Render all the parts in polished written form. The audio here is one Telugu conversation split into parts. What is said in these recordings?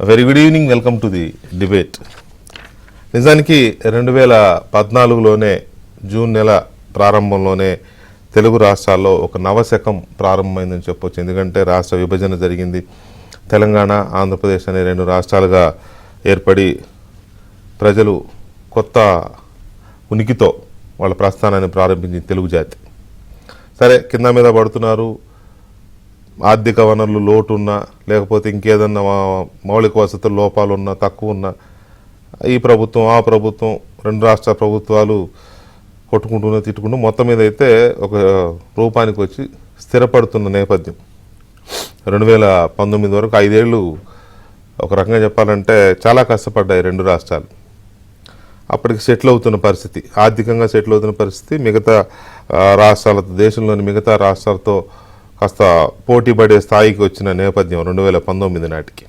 Very good evening, welcome to the debate. నిజానికి 2014లోనే జూన్ నెల ప్రారంభంలోనే తెలుగు రాష్ట్రాల్లో ఒక నవశకం ప్రారంభమైందని చెప్పొచ్చు. ఎందుకంటే రాష్ట్ర విభజన జరిగింది. తెలంగాణ, ఆంధ్రప్రదేశ్ అనే రెండు రాష్ట్రాలుగా ఏర్పడి ప్రజలు కొత్త ఉనికితో వాళ్ళ ప్రస్థానాన్ని ప్రారంభించింది తెలుగు జాతి. సరే, కింద మీద పడుతున్నారు, ఆర్థిక వనరులు లోటు ఉన్నా లేకపోతే ఇంకేదన్నా మౌలిక వసతుల లోపాలు ఉన్నా తక్కువ ఉన్నా ఈ ప్రభుత్వం ఆ ప్రభుత్వం రెండు రాష్ట్ర ప్రభుత్వాలు కొట్టుకుంటూనే తిట్టుకుంటూ మొత్తం మీద అయితే ఒక రూపానికి వచ్చి స్థిరపడుతున్న నేపథ్యం. 2019 వరకు 5 ఏళ్ళు ఒక రకంగా చెప్పాలంటే చాలా కష్టపడ్డాయి రెండు రాష్ట్రాలు. అప్పటికి సెటిల్ అవుతున్న పరిస్థితి, ఆర్థికంగా సెటిల్ అవుతున్న పరిస్థితి. మిగతా రాష్ట్రాలతో, దేశంలోని మిగతా రాష్ట్రాలతో కాస్త పోటీ పడే స్థాయికి వచ్చిన నేపథ్యం 2019 నాటికి.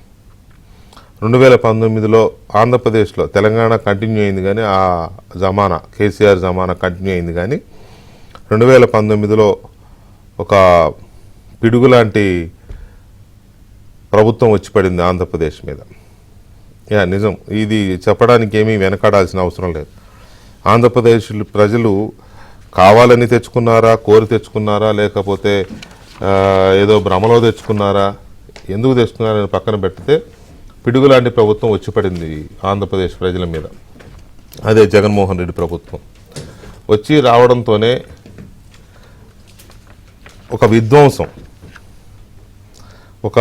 2019లో ఆంధ్రప్రదేశ్లో తెలంగాణ కంటిన్యూ అయింది, కానీ ఆ జమానా కేసీఆర్ జమానా కంటిన్యూ అయింది. కానీ 2019లో ఒక పిడుగులాంటి ప్రభుత్వం వచ్చి పడింది ఆంధ్రప్రదేశ్ మీద. నిజం, ఇది చెప్పడానికి ఏమీ వెనకాడాల్సిన అవసరం లేదు. ఆంధ్రప్రదేశ్ ప్రజలు కావాలని తెచ్చుకున్నారా, కోరి తెచ్చుకున్నారా, లేకపోతే ఏదో భ్రమలో తెచ్చుకున్నారా, ఎందుకు తెచ్చుకున్నారని పక్కన పెడితే పిడుగులాంటి ప్రభుత్వం వచ్చి పడింది ఆంధ్రప్రదేశ్ ప్రజల మీద. అదే జగన్మోహన్ రెడ్డి ప్రభుత్వం వచ్చి రావడంతోనే ఒక విధ్వంసం, ఒక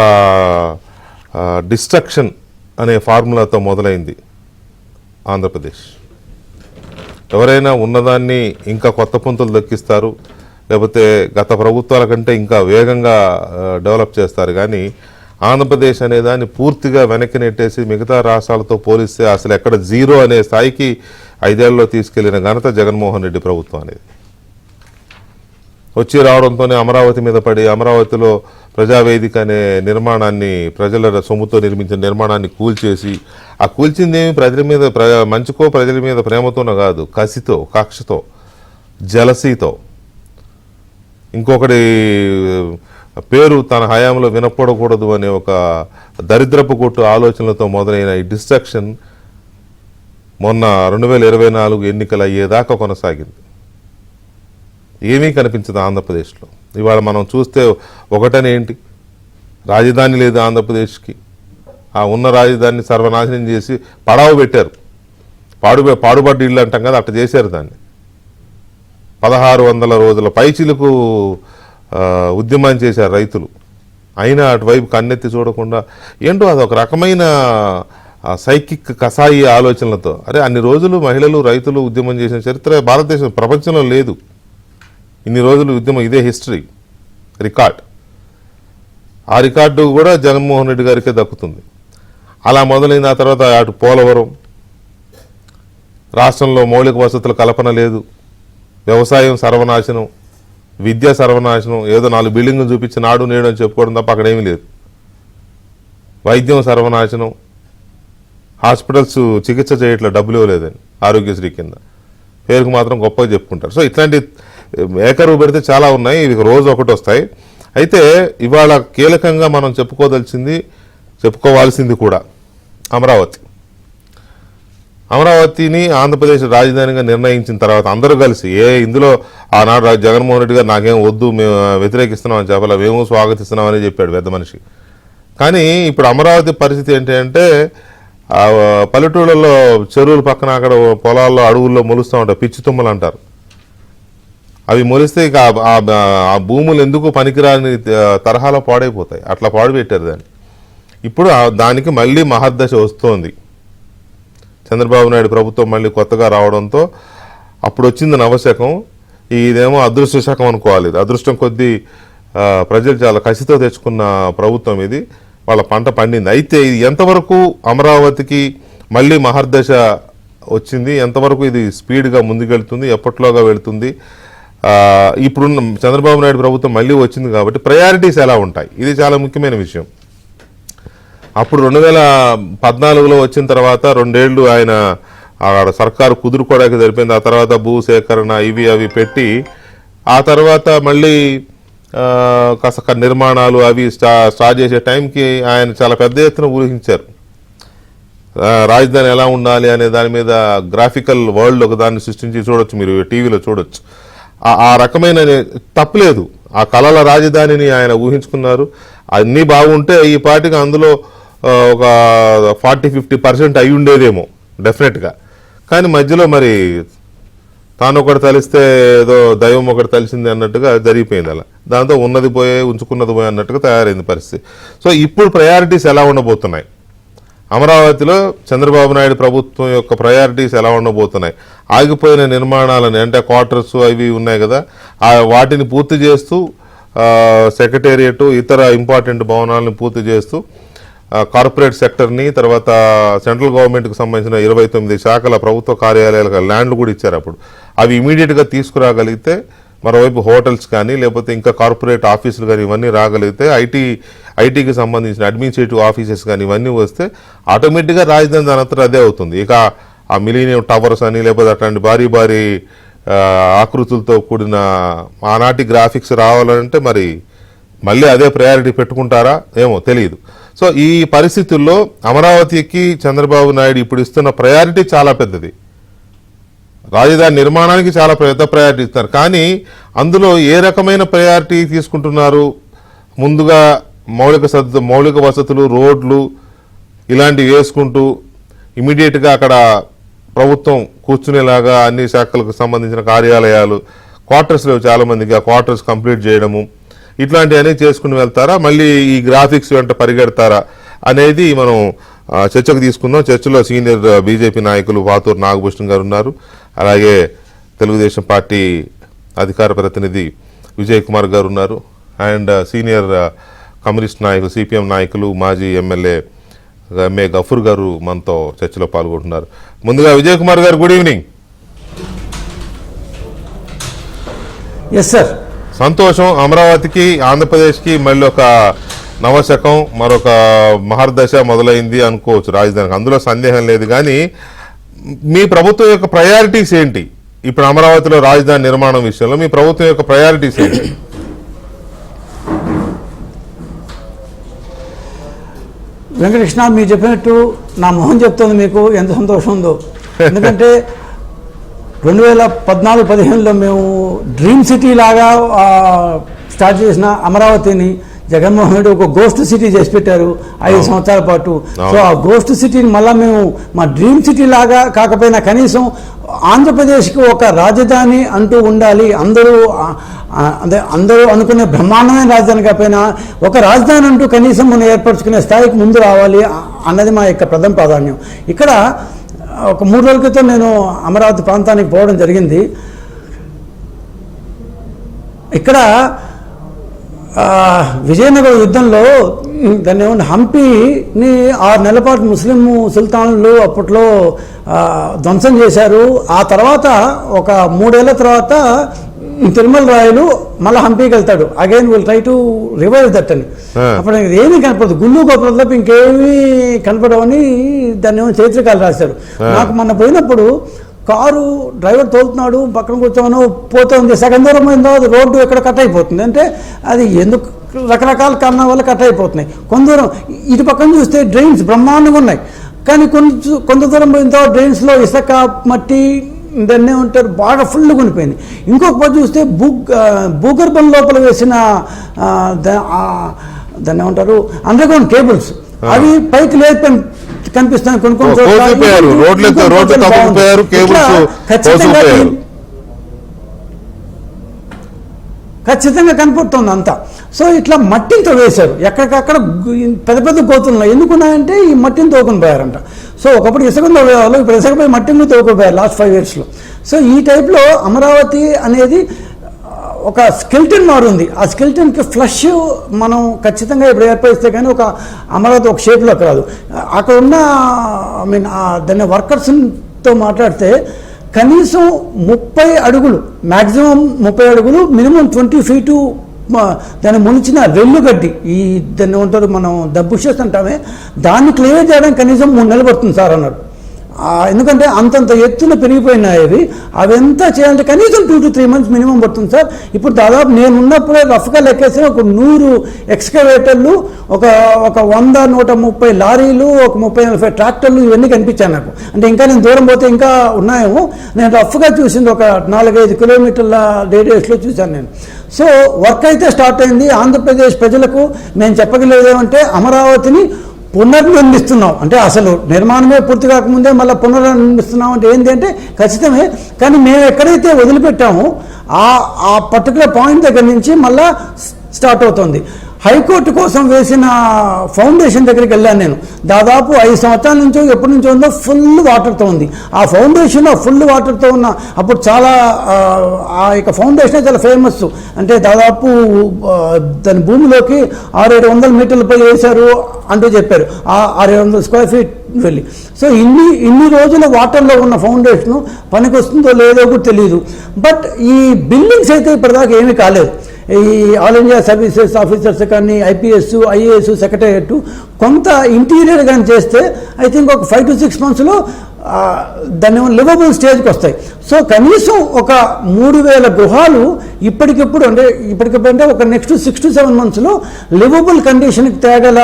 డిస్ట్రక్షన్ అనే ఫార్ములాతో మొదలైంది ఆంధ్రప్రదేశ్. ఎవరైనా ఉన్నదాన్ని ఇంకా కొత్త పుంతలు దక్కిస్తారు, లేకపోతే గత ప్రభుత్వాల కంటే ఇంకా వేగంగా డెవలప్ చేస్తారు. కానీ ఆంధ్రప్రదేశ్ అనే దాన్ని పూర్తిగా వెనక్కి నెట్టేసి మిగతా రాష్ట్రాలతో పోలిస్తే అసలు ఎక్కడ జీరో అనే స్థాయికి 5 ఏళ్లలో తీసుకెళ్లిన ఘనత జగన్మోహన్ రెడ్డి ప్రభుత్వం అనేది. వచ్చి రావడంతోనే అమరావతి మీద పడి, అమరావతిలో ప్రజావేదిక అనే నిర్మాణాన్ని, ప్రజల సొమ్ముతో నిర్మించిన నిర్మాణాన్ని కూల్చేసి, ఆ కూల్చిందేమి ప్రజల మీద మంచుకో ప్రజల మీద ప్రేమతోనో కాదు, కసితో, కక్షతో, జలసీతో, ఇంకొకటి పేరు తన హయాంలో వినపడకూడదు అనే ఒక దరిద్రపు కొట్టు ఆలోచనలతో మొదలైన ఈ డిస్ట్రక్షన్ మొన్న 2024 ఎన్నికలు అయ్యేదాకా కొనసాగింది. ఏమీ కనిపించదు ఆంధ్రప్రదేశ్లో. ఇవాళ మనం చూస్తే ఒకటనే ఏంటి, రాజధాని లేదు ఆంధ్రప్రదేశ్కి. ఆ ఉన్న రాజధానిని సర్వనాశనం చేసి పడావు పెట్టారు. పాడుబడ్డ ఇళ్ళు అంటాం కదా, అట్లా చేశారు దాన్ని. 1600 రోజుల పైచిలకు ఉద్యమం చేశారు రైతులు. అయినా అటువైపు కన్నెత్తి చూడకుండా ఏంటో అదొక రకమైన సైకిక్ కసాయి ఆలోచనలతో, అరే అన్ని రోజులు మహిళలు రైతులు ఉద్యమం చేసిన చరిత్ర భారతదేశం ప్రపంచంలో లేదు. ఇన్ని రోజులు ఉద్యమం, ఇదే హిస్టరీ రికార్డ్. ఆ రికార్డు కూడా జగన్మోహన్ రెడ్డి గారికే దక్కుతుంది. అలా మొదలైన ఆ తర్వాత అటు పోలవరం, రాష్ట్రంలో మౌలిక వసతుల కల్పన లేదు, వ్యవసాయం సర్వనాశనం, విద్య సర్వనాశనం, ఏదో 4 బిల్డింగ్లు చూపించి నాడు నేడు అని చెప్పుకోవడం తప్ప అక్కడేమీ లేదు. వైద్యం సర్వనాశనం, హాస్పిటల్స్ చికిత్స చేయట్లా, డబ్బులు ఇవ్వలేదని ఆరోగ్యశ్రీ కింద, పేరుకు మాత్రం గొప్పగా చెప్పుకుంటారు. సో ఇట్లాంటి ఏకరువు పెడితే చాలా ఉన్నాయి, ఇవి రోజు ఒకటి వస్తాయి. అయితే ఇవాళ కీలకంగా మనం చెప్పుకోవాల్సింది కూడా అమరావతిని ఆంధ్రప్రదేశ్ రాజధానిగా నిర్ణయించిన తర్వాత అందరూ కలిసి ఇందులో ఆనాడు జగన్మోహన్ రెడ్డి గారు నాకేం వద్దు, మేము వ్యతిరేకిస్తున్నామని చెప్పాలి, మేము స్వాగతిస్తున్నామని చెప్పాడు పెద్ద మనిషి. కానీ ఇప్పుడు అమరావతి పరిస్థితి ఏంటంటే పల్లెటూళ్ళలో చెరువుల పక్కన అక్కడ పొలాల్లో అడవుల్లో మొలుస్తూ ఉంటాయి, పిచ్చి తుమ్మలు అంటారు. అవి మొలిస్తే ఇక ఆ భూములు ఎందుకు పనికిరాని తరహాలో పాడైపోతాయి. అట్లా పాడుపెట్టారు దాన్ని. ఇప్పుడు దానికి మళ్ళీ మహర్దశ వస్తోంది. చంద్రబాబు నాయుడు ప్రభుత్వం మళ్ళీ కొత్తగా రావడంతో అప్పుడు వచ్చింది నవశకం. ఇదేమో అదృష్ట శకం అనుకోవాలి. అదృష్టం కొద్దీ ప్రజలు చాలా కసితో తెచ్చుకున్న ప్రభుత్వం ఇది. వాళ్ళ పంట పండింది. అయితే ఇది ఎంతవరకు అమరావతికి మళ్ళీ మహర్దశ వచ్చింది, ఎంతవరకు ఇది స్పీడ్గా ముందుకెళ్తుంది, ఎప్పట్లోగా వెళుతుంది, ఇప్పుడున్న చంద్రబాబు నాయుడు ప్రభుత్వం మళ్ళీ వచ్చింది కాబట్టి ప్రయారిటీస్ ఎలా ఉంటాయి, ఇది చాలా ముఖ్యమైన విషయం. అప్పుడు 2014లో వచ్చిన తర్వాత 2 ఏళ్ళు ఆయన సర్కారు కుదురుకోవడానికి జరిపింది. ఆ తర్వాత భూసేకరణ ఇవి అవి పెట్టి ఆ తర్వాత మళ్ళీ కాస్త నిర్మాణాలు అవి స్టార్ట్ చేసే టైంకి ఆయన చాలా పెద్ద ఎత్తున ఊహించారు రాజధాని ఎలా ఉండాలి అనే దాని మీద గ్రాఫికల్ వరల్డ్ ఒక దాన్ని సృష్టించి చూడొచ్చు, మీరు టీవీలో చూడొచ్చు. ఆ రకమైన తప్పులేదు. ఆ కళల రాజధానిని ఆయన ఊహించుకున్నారు. అన్నీ బాగుంటే ఈ పార్టీకి అందులో ఒక 40-50% అయి ఉండేదేమో డెఫినెట్గా. కానీ మధ్యలో మరి తాను ఒకటి తలిస్తే ఏదో దైవం ఒకటి తలిసింది అన్నట్టుగా జరిగిపోయింది. అలా దాంతో ఉన్నది పోయే ఉంచుకున్నది పోయే అన్నట్టుగా తయారైంది పరిస్థితి. సో ఇప్పుడు ప్రయారిటీస్ ఎలా ఉండబోతున్నాయి, అమరావతిలో చంద్రబాబు నాయుడు ప్రభుత్వం యొక్క ప్రయారిటీస్ ఎలా ఉండబోతున్నాయి? ఆగిపోయిన నిర్మాణాలని, అంటే క్వార్టర్స్ అవి ఉన్నాయి కదా, వాటిని పూర్తి చేస్తూ సెక్రటేరియట్ ఇతర ఇంపార్టెంట్ భవనాలను పూర్తి చేస్తూ కార్పొరేట్ సెక్టర్ని, తర్వాత సెంట్రల్ గవర్నమెంట్కి సంబంధించిన 29 శాఖల ప్రభుత్వ కార్యాలయాలకు ల్యాండ్లు కూడా ఇచ్చారు. అప్పుడు అవి ఇమీడియట్గా తీసుకురాగలిగితే, మరోవైపు హోటల్స్ కానీ లేకపోతే ఇంకా కార్పొరేట్ ఆఫీసులు కానీ ఇవన్నీ రాగలిగితే, ఐటీకి సంబంధించిన అడ్మినిస్ట్రేటివ్ ఆఫీసెస్ కానీ ఇవన్నీ వస్తే ఆటోమేటిక్గా రాజధాని దానంతరం అదే అవుతుంది. ఇక ఆ మిలీనియం టవర్స్ అని లేకపోతే అట్లాంటి భారీ భారీ ఆకృతులతో కూడిన ఆనాటి గ్రాఫిక్స్ రావాలంటే మరి మళ్ళీ అదే ప్రయారిటీ పెట్టుకుంటారా ఏమో తెలియదు. సో ఈ పరిస్థితుల్లో అమరావతికి చంద్రబాబు నాయుడు ఇప్పుడు ఇస్తున్న ప్రయారిటీ చాలా పెద్దది. రాజధాని నిర్మాణానికి చాలా పెద్ద ప్రయారిటీ ఇస్తారు. కానీ అందులో ఏ రకమైన ప్రయారిటీ తీసుకుంటున్నారు? ముందుగా మౌలిక వసతులు, రోడ్లు ఇలాంటివి వేసుకుంటూ ఇమీడియట్గా అక్కడ ప్రభుత్వం కూర్చునేలాగా అన్ని శాఖలకు సంబంధించిన కార్యాలయాలు, క్వార్టర్స్ లేవు చాలామందికి, ఆ క్వార్టర్స్ కంప్లీట్ చేయడము, ఇట్లాంటివన్నీ చేసుకుని వెళ్తారా, మళ్ళీ ఈ గ్రాఫిక్స్ వెంట పరిగెడతారా అనేది మనం చర్చకు తీసుకుందాం. చర్చలో సీనియర్ బీజేపీ నాయకులు వాతూరు నాగభూషణ్ గారు ఉన్నారు, అలాగే తెలుగుదేశం పార్టీ అధికార ప్రతినిధి విజయ్ కుమార్ గారు ఉన్నారు, అండ్ సీనియర్ కమ్యూనిస్ట్ నాయకులు సిపిఎం నాయకులు మాజీ ఎమ్మెల్యే ఎంఏ గఫూర్ గారు మనతో చర్చలో పాల్గొంటున్నారు. ముందుగా విజయ్ కుమార్ గారు, గుడ్ ఈవినింగ్. Yes sir. సంతోషం, అమరావతికి ఆంధ్రప్రదేశ్కి మళ్ళీ ఒక నవశకం, మరొక మహర్దశ మొదలైంది అనుకోవచ్చు రాజధానికి, అందులో సందేహం లేదు. కానీ మీ ప్రభుత్వం యొక్క ప్రయారిటీస్ ఏంటి? ఇప్పుడు అమరావతిలో రాజధాని నిర్మాణం విషయంలో మీ ప్రభుత్వం యొక్క ప్రయారిటీస్ ఏంటి? వెంకటకృష్ణ, మీరు చెప్పినట్టు నా మొహం చెప్తుంది మీకు ఎంత సంతోషం ఉందో. ఎందుకంటే 2014-15లో మేము డ్రీమ్ సిటీ లాగా స్టార్ట్ చేసిన అమరావతిని జగన్మోహన్ రెడ్డి ఒక గోస్ట్ సిటీ చేసి పెట్టారు 5 సంవత్సరాల పాటు. సో ఆ గోస్ట్ సిటీని మళ్ళీ మేము మా డ్రీమ్ సిటీ లాగా కాకపోయినా కనీసం ఆంధ్రప్రదేశ్కి ఒక రాజధాని అంటూ ఉండాలి, అందరూ అనుకునే బ్రహ్మాండమైన రాజధాని కాకపోయినా ఒక రాజధాని అంటూ కనీసం మనం ఏర్పరచుకునే స్థాయికి ముందు రావాలి అన్నది మా యొక్క ప్రథమ ప్రాధాన్యం. ఇక్కడ ఒక 3 రోజుల క్రితం నేను అమరావతి ప్రాంతానికి పోవడం జరిగింది. ఇక్కడ విజయనగర యుద్ధంలో దాన్ని ఏమన్నా హంపీని 6 నెలల పాటు ముస్లిం సుల్తానులు అప్పట్లో ధ్వంసం చేశారు. ఆ తర్వాత ఒక 3 ఏళ్ల తర్వాత తిరుమల రాయలు మళ్ళీ హంపీకి వెళ్తాడు, again will try to revive that అని. అప్పుడు ఏమీ కనపడదు, గుళ్ళు గోపురం తప్ప ఇంకేమీ కనపడవని దాన్ని ఏమో చరిత్రకాలు రాశారు. నాకు మొన్న పోయినప్పుడు కారు డ్రైవర్ తోలుతున్నాడు, పక్కన కూర్చోను పోతుంది, సగం దూరం అయిన తర్వాత రోడ్డు ఎక్కడ కట్ అయిపోతుంది. అంటే అది ఎందుకు రకరకాల కారణాల వల్ల కట్ అయిపోతున్నాయి. కొంత దూరం ఇటు పక్కన చూస్తే డ్రైన్స్ బ్రహ్మాండంగా ఉన్నాయి, కానీ కొంత దూరం పోయిన తర్వాత డ్రైన్స్లో ఇసుక మట్టి దాన్ని ఏమంటారు బాగా ఫుల్గా ఉండిపోయింది. ఇంకొక పక్క చూస్తే భూగర్భం లోపల వేసిన దాన్ని ఏమంటారు అండర్గ్రౌండ్ కేబుల్స్, అవి పైకి లేదు కనిపిస్తాయి. ఖచ్చితంగా కనపడుతుంది అంతా. సో ఇట్లా మట్టితో వేశారు, ఎక్కడికక్కడ పెద్ద పెద్ద గోతులు ఎందుకున్నాయంటే ఈ మట్టిని తోకుని పోయారంట. సో ఒకప్పుడు ఇసుకను తోవేవాళ్ళు, ఇప్పుడు ఇసుకపోయి మట్టిని తోకుపోయారు లాస్ట్ 5 yearsలో. సో ఈ టైప్లో అమరావతి అనేది ఒక స్కెల్టన్ మారుంది. ఆ స్కెల్టన్కి ఫ్లష్ మనం ఖచ్చితంగా ఇప్పుడు ఏర్పరిస్తే కానీ ఒక అమరావతి ఒక షేప్లోకి రాదు. అక్కడ ఉన్న దాన్ని వర్కర్స్తో మాట్లాడితే కనీసం 30 అడుగులు, మ్యాక్సిమం 30 అడుగులు, మినిమం 20 feet దాన్ని మునిచిన రెల్లుగడ్డి, ఈ దాన్ని ఉంటారు మనం దబ్బుషెస్ అంటామే, దాన్ని క్లియర్ చేయడానికి కనీసం 3 నెలలు పడుతుంది సార్ అన్నారు. ఎందుకంటే అంతంత ఎత్తున పెరిగిపోయినాయి అవి ఎంత చేయాలంటే కనీసం 2 to 3 months మినిమం పడుతుంది సార్. ఇప్పుడు దాదాపు నేను ఉన్నప్పుడే రఫ్గా లెక్కేసిన ఒక 100 ఎక్స్కవేటర్లు, ఒక 100-130 లారీలు, ఒక 30-40 ట్రాక్టర్లు ఇవన్నీ కనిపించాయి నాకు. అంటే ఇంకా నేను దూరం పోతే ఇంకా ఉన్నాయేమో. నేను రఫ్గా చూసింది ఒక 4-5 కిలోమీటర్ల రేడియస్లో చూశాను నేను. సో వర్క్ అయితే స్టార్ట్ అయింది. ఆంధ్రప్రదేశ్ ప్రజలకు మేము చెప్పగలిగేది ఏమంటే అమరావతిని పునర్నిర్మిస్తున్నాం అంటే అసలు నిర్మాణమే పూర్తి కాకముందే మళ్ళీ పునర్నిర్మిస్తున్నాం అంటే ఏంటి అంటే ఖచ్చితమే. కానీ మేము ఎక్కడైతే వదిలిపెట్టామో ఆ పర్టికులర్ పాయింట్ దగ్గర నుంచి మళ్ళా స్టార్ట్ అవుతుంది. హైకోర్టు కోసం వేసిన ఫౌండేషన్ దగ్గరికి వెళ్ళాను నేను. దాదాపు 5 సంవత్సరాల నుంచో ఎప్పటి నుంచో ఉందో ఫుల్ వాటర్తో ఉంది. ఆ ఫౌండేషన్ ఫుల్ వాటర్తో ఉన్న అప్పుడు చాలా ఆ యొక్క ఫౌండేషన్ చాలా ఫేమస్. అంటే దాదాపు దాని భూమిలోకి 600-700 మీటర్ల పై వేశారు అంటూ చెప్పారు. 600 స్క్వేర్ ఫీట్ వెళ్ళి. సో ఇన్ని రోజుల వాటర్లో ఉన్న ఫౌండేషన్ పనికి వస్తుందో లేదో కూడా తెలియదు. బట్ ఈ బిల్డింగ్స్ అయితే ఇప్పటిదాకా ఏమీ కాలేదు. ఈ ఆల్ ఇండియా సర్వీసెస్ ఆఫీసర్స్ కానీ ఐపీఎస్ ఐఏఎస్ సెక్రటరియట్ కొంత ఇంటీరియర్ కానీ చేస్తే ఐ థింక్ ఒక 5 to 6 monthsలో దాన్ని లివబుల్ స్టేజ్కి వస్తాయి. సో కనీసం ఒక 3000 గృహాలు ఇప్పటికిప్పుడు అంటే ఒక నెక్స్ట్ 6 to 7 monthsలో లివబుల్ కండిషన్కి తేగల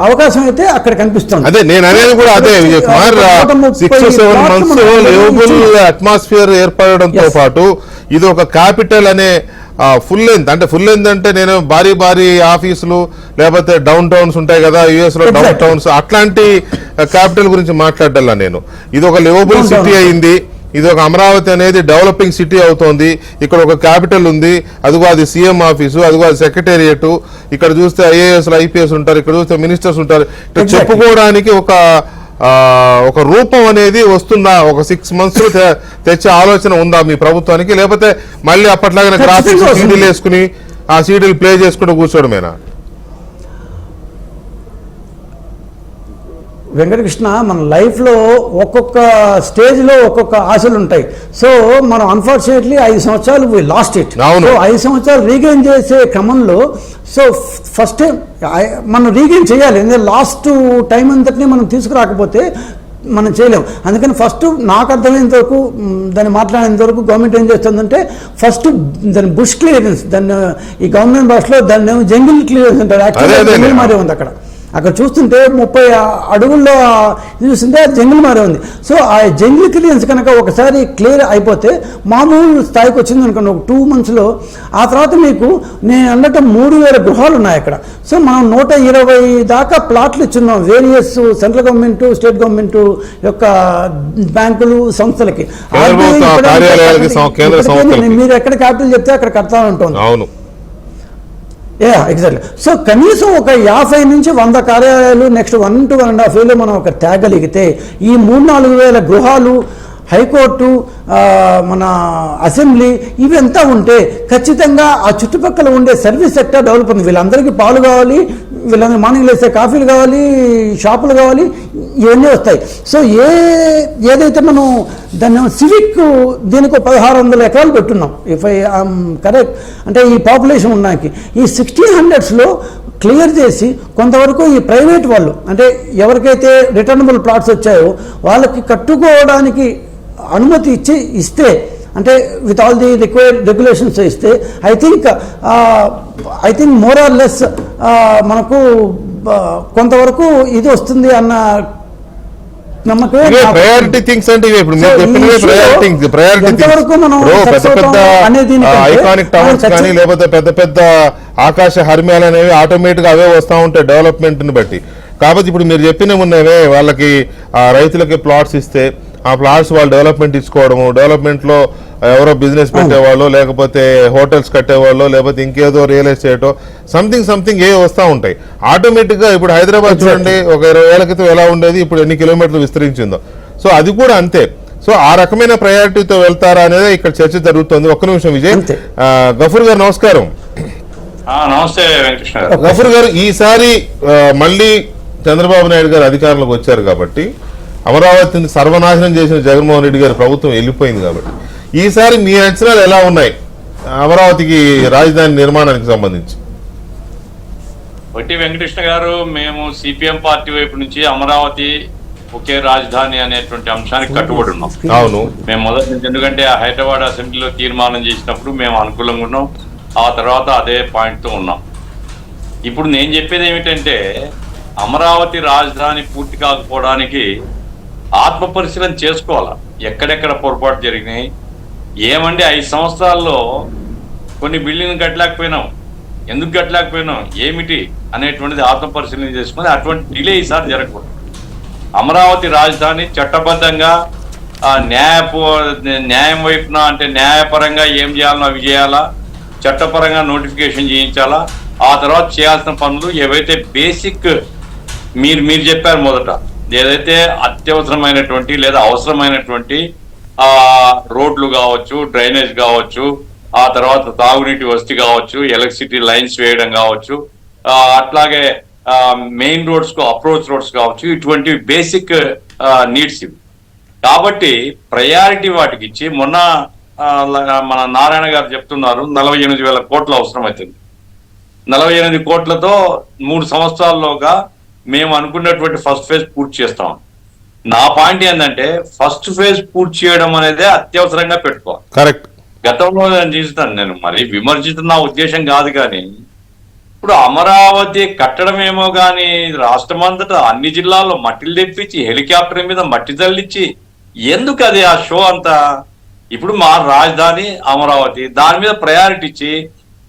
అవకాశం అయితే అక్కడ కనిపిస్తుంది. అదే నేను అనేది కూడా అదే Vijay Kumar, 6 to 7 months livable atmosphere ఏర్పడడంతో పాటు ఇది ఒక క్యాపిటల్ అనే ఫుల్ లెంత్ అంటే నేను భారీ ఆఫీసులు లేకపోతే డౌన్ టౌన్స్ ఉంటాయి కదా యుఎస్ లో డౌన్ టౌన్స్ అట్లాంటి క్యాపిటల్ గురించి మాట్లాడాల నేను. ఇది ఒక లివబుల్ సిటీ అయింది. ఇది ఒక అమరావతి అనేది డెవలపింగ్ సిటీ అవుతోంది. ఇక్కడ ఒక క్యాపిటల్ ఉంది, అదిగో అది సీఎం ఆఫీసు, అదిగో అది సెక్రటేరియట్, ఇక్కడ చూస్తే ఐఏఎస్ ఐపీఎస్ ఉంటారు, ఇక్కడ చూస్తే మినిస్టర్స్ ఉంటారు. ఇక్కడ చెప్పుకోవడానికి ఒక రూపం అనేది వస్తుందా? ఒక 6 months తెచ్చే ఆలోచన ఉందా మీ ప్రభుత్వానికి? లేకపోతే మళ్ళీ అప్పట్లాగా గ్రాఫిక్స్ సీడీలు వేసుకుని ఆ సీడీలు ప్లే చేసుకుంటూ కూర్చోవడమేనా? వెంకటకృష్ణ, మన లైఫ్లో ఒక్కొక్క స్టేజ్లో ఒక్కొక్క ఆశలు ఉంటాయి. సో మనం అన్ఫార్చునేట్లీ 5 సంవత్సరాలు లాస్ట్ ఇట్. సో 5 సంవత్సరాలు రీగెయిన్ చేసే క్రమంలో సో ఫస్ట్ టైం మనం రీగెయిన్ చేయాలి. ఎందుకంటే లాస్ట్ టైం అంతటినీ మనం తీసుకురాకపోతే మనం చేయలేం. అందుకని ఫస్ట్ నాకు అర్థమైనంత వరకు దాన్ని మాట్లాడేంత వరకు గవర్నమెంట్ ఏం చేస్తుందంటే ఫస్ట్ దాని బుష్ క్లియరెన్స్, దాన్ని ఈ గవర్నమెంట్ భాషలో దాన్ని జంగిల్ క్లియరెన్స్ అంటారు. యాక్చువల్లీ జంగిల్ మారే ఉంది అక్కడ చూస్తుంటే 30 అడుగుల్లో చూస్తుంటే జంగిల్ మారే ఉంది. సో ఆ జంగిల్ క్లియరెన్స్ కనుక ఒకసారి క్లియర్ అయిపోతే మామూలు స్థాయికి వచ్చింది అనుకోండి ఒక 2 monthsలో. ఆ తర్వాత మీకు నేను అన్నట్టు 3000 గృహాలు ఉన్నాయి అక్కడ. సో మనం 120 దాకా ప్లాట్లు ఇచ్చున్నాం various central government state government యొక్క బ్యాంకులు సంస్థలకి. మీరు ఎక్కడ క్యాపిటల్ చెప్తే అక్కడ కడతా ఉంటుంది. ఎగ్జాక్ట్లీ. సో కనీసం ఒక 50 నుంచి 100 కార్యాలయాలు నెక్స్ట్ 1 to 1.5 years మనం ఒక తేగలిగితే ఈ 3-4 వేల గృహాలు, హైకోర్టు, మన అసెంబ్లీ ఇవంతా ఉంటే ఖచ్చితంగా ఆ చుట్టుపక్కల ఉండే సర్వీస్ సెక్టర్ డెవలప్ ఉంది. వీళ్ళందరికీ పాలు కావాలి, వీళ్ళందరూ మార్నింగ్ లేస్తే కాఫీలు కావాలి, షాపులు కావాలి, ఇవన్నీ వస్తాయి. సో ఏదైతే మనం దాన్ని సివిక్ దీనికి 1600 ఎకరాలు పెట్టున్నాం ఇఫ్ ఐ కరెక్ట్. అంటే ఈ పాపులేషన్ ఉన్నాకి ఈ 1600sలో క్లియర్ చేసి కొంతవరకు ఈ ప్రైవేట్ వాళ్ళు అంటే ఎవరికైతే రిటర్నబుల్ ప్లాట్స్ వచ్చాయో వాళ్ళకి కట్టుకోవడానికి అనుమతి ఇస్తే అంటే with all the required regulations ఇస్తే I think more or less మనకు కొంతవరకు ఇది వస్తుంది అన్న నమ్మకం. ప్రయారిటీ థింగ్స్ అంటే ఇప్పుడు ఐకానిక్ టవర్స్ కానీ లేకపోతే పెద్ద ఆకాశ హర్మ్యాలు అనేవి ఆటోమేటిక్ అవే వస్తూ ఉంటాయి డెవలప్మెంట్ ని బట్టి. కాబట్టి ఇప్పుడు మీరు చెప్పినవి ఉన్నవే వాళ్ళకి రైతులకి ప్లాట్స్ ఇస్తే ఆ ప్లాట్స్ వాళ్ళు డెవలప్మెంట్ ఇచ్చుకోవడము, డెవలప్మెంట్ లో ఎవరో బిజినెస్ పెట్టేవాళ్ళు లేకపోతే హోటల్స్ కట్టేవాళ్ళు లేకపోతే ఇంకేదో రియల్ ఎస్టేట్ సంథింగ్ ఏ వస్తూ ఉంటాయి ఆటోమేటిక్ గా. ఇప్పుడు హైదరాబాద్ చూడండి, ఒక 20 ఏళ్ల క్రితం ఎలా ఉండేది, ఇప్పుడు ఎన్ని కిలోమీటర్లు విస్తరించిందో. సో అది కూడా అంతే. సో ఆ రకమైన ప్రయారిటీతో వెళ్తారా అనేది ఇక్కడ చర్చ జరుగుతుంది. ఒక్క నిమిషం విజయ్. గఫూర్ గారు నమస్కారం. నమస్తే వెంకటకృష్ణ గారు. గఫూర్ గారు, ఈసారి మళ్ళీ చంద్రబాబు నాయుడు గారు అధికారంలోకి వచ్చారు కాబట్టి అమరావతిని సర్వనాశనం చేసిన జగన్మోహన్ రెడ్డి గారి ప్రభుత్వం వెళ్ళిపోయింది కాబట్టి ఈసారి మీ అంచనాలు ఎలా ఉన్నాయి అమరావతికి రాజధాని నిర్మాణానికి సంబంధించి? వట్టి వెంకటకృష్ణ గారు, మేము సిపిఎం పార్టీ వైపు నుంచి అమరావతి ఒకే రాజధాని అనేటువంటి అంశానికి కట్టుబడి ఉన్నాం. అవును, మేము మొదటి నుంచి, ఎందుకంటే ఆ హైదరాబాద్ అసెంబ్లీలో తీర్మానం చేసినప్పుడు మేము అనుకూలంగా ఉన్నాం. ఆ తర్వాత అదే పాయింట్తో ఉన్నాం. ఇప్పుడు నేను చెప్పేది ఏమిటంటే, అమరావతి రాజధాని పూర్తి కాకపోవడానికి ఆత్మ పరిశీలన చేసుకోవాలా, ఎక్కడెక్కడ పొరపాటు జరిగినాయి, ఏమండి 5 సంవత్సరాల్లో కొన్ని బిల్డింగ్లు కట్టలేకపోయినాం, ఎందుకు కట్టలేకపోయినాం, ఏమిటి అనేటువంటిది ఆత్మ పరిశీలన చేసుకుని అటువంటి డిలే ఈసారి జరగకూడదు. అమరావతి రాజధాని చట్టబద్ధంగా న్యాయం వైపున, అంటే న్యాయపరంగా ఏం చేయాలో అవి చేయాలా, చట్టపరంగా నోటిఫికేషన్ చేయించాలా. ఆ తర్వాత చేయాల్సిన పనులు ఏవైతే బేసిక్ మీరు చెప్పారు మొదట, ఏదైతే అత్యవసరమైనటువంటి లేదా అవసరమైనటువంటి రోడ్లు కావచ్చు, డ్రైనేజ్ కావచ్చు, ఆ తర్వాత తాగునీటి వసతి కావచ్చు, ఎలక్ట్రిసిటీ లైన్స్ వేయడం కావచ్చు, అట్లాగే మెయిన్ రోడ్స్ కు అప్రోచ్ రోడ్స్ కావచ్చు, ఇటువంటి బేసిక్ నీడ్స్ ఇవి. కాబట్టి ప్రయారిటీ వాటికి ఇచ్చి, మొన్న మన నారాయణ గారు చెప్తున్నారు 48,000 కోట్లు అవసరం అవుతుంది. 48 కోట్లతో 3 సంవత్సరాల్లోగా మేము అనుకున్నటువంటి ఫస్ట్ ఫేజ్ పూర్తి చేస్తాం. నా పాయింట్ ఏంటంటే, ఫస్ట్ ఫేజ్ పూర్తి చేయడం అనేది అత్యవసరంగా పెట్టుకోవాలి. కరెక్ట్. గతంలో నేను చూస్తాను, నేను మరి విమర్శించిన నా ఉద్దేశం కాదు, కానీ ఇప్పుడు అమరావతి కట్టడమేమో కానీ రాష్ట్రం అంతటా అన్ని జిల్లాల్లో మట్టిలు తెప్పించి హెలికాప్టర్ మీద మట్టి తల్లిచ్చి ఎందుకు అది ఆ షో అంతా? ఇప్పుడు మా రాజధాని అమరావతి, దాని మీద ప్రయారిటీ ఇచ్చి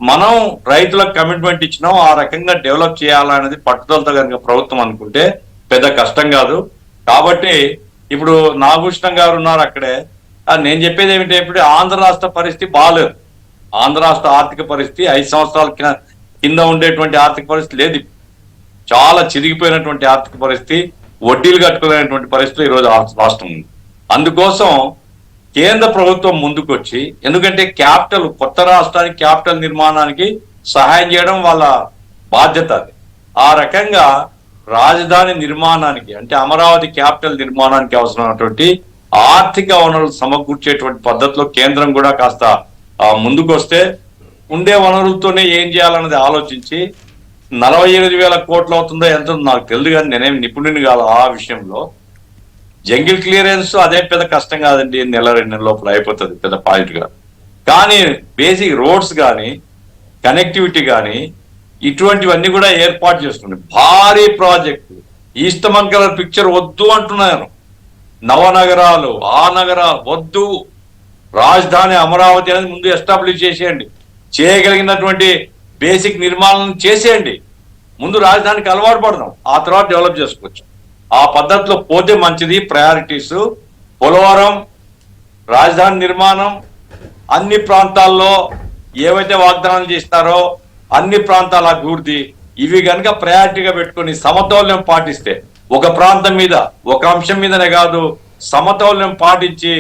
మనం రైతులకు కమిట్మెంట్ ఇచ్చినాం, ఆ రకంగా డెవలప్ చేయాలనేది పట్టుదలతో కనుక ప్రభుత్వం అనుకుంటే పెద్ద కష్టం కాదు. కాబట్టి ఇప్పుడు నాగభూషణం గారు ఉన్నారు అక్కడే. నేను చెప్పేది ఏమిటంటే, ఇప్పుడు ఆంధ్ర రాష్ట్ర పరిస్థితి బాగాలేదు. ఆంధ్ర రాష్ట్ర ఆర్థిక పరిస్థితి 5 సంవత్సరాల కింద ఉండేటువంటి ఆర్థిక పరిస్థితి లేదు. చాలా చిరిగిపోయినటువంటి ఆర్థిక పరిస్థితి, వడ్డీలు కట్టుకోలేనటువంటి పరిస్థితి ఈరోజు రాష్ట్రం ఉంది. అందుకోసం కేంద్ర ప్రభుత్వం ముందుకొచ్చి, ఎందుకంటే క్యాపిటల్, కొత్త రాష్ట్రానికి క్యాపిటల్ నిర్మాణానికి సహాయం చేయడం వాళ్ళ బాధ్యత. అది ఆ రకంగా రాజధాని నిర్మాణానికి, అంటే అమరావతి క్యాపిటల్ నిర్మాణానికి అవసరమైనటువంటి ఆర్థిక వనరులు సమకూర్చేటువంటి పద్ధతిలో కేంద్రం కూడా కాస్త ముందుకు వస్తే, ఉండే వనరులతోనే ఏం చేయాలన్నది ఆలోచించి 48,000 కోట్లు అవుతుందో ఎంతో నాకు తెలియదు, కానీ నేనేం నిపుణుని కాదు ఆ విషయంలో. జంగిల్ క్లియరెన్స్ అదే పెద్ద కష్టం కాదండి, 1-2 నెలల లోపల అయిపోతుంది, పెద్ద పాయింట్ గా. కానీ బేసిక్ రోడ్స్ కానీ, కనెక్టివిటీ కానీ, ఇటువంటివన్నీ కూడా ఏర్పాటు చేస్తున్నాయి. భారీ ప్రాజెక్టు, ఈస్టమన్ కలర్ పిక్చర్ వద్దు అంటున్నాను. నవనగరాలు, ఆ నగరాలు వద్దు, రాజధాని అమరావతి అనేది ముందు ఎస్టాబ్లిష్ చేసేయండి, చేయగలిగినటువంటి బేసిక్ నిర్మాణం చేసేయండి, ముందు రాజధానికి అలవాటు పడదాం, ఆ తర్వాత డెవలప్ చేసుకోవచ్చు. ఆ పద్ధతిలో పోతే మంచిది. ప్రయారిటీస్ పోలవరం, రాజధాని నిర్మాణం, అన్ని ప్రాంతాల్లో ఏవైతే వాగ్దానాలు చేస్తారో అన్ని ప్రాంతాల అభివృద్ధి, ఇవి కనుక ప్రయారిటీగా పెట్టుకుని సమతౌల్యం పాటిస్తే, ఒక ప్రాంతం మీద ఒక అంశం మీదనే కాదు, సమతౌల్యం పాటించి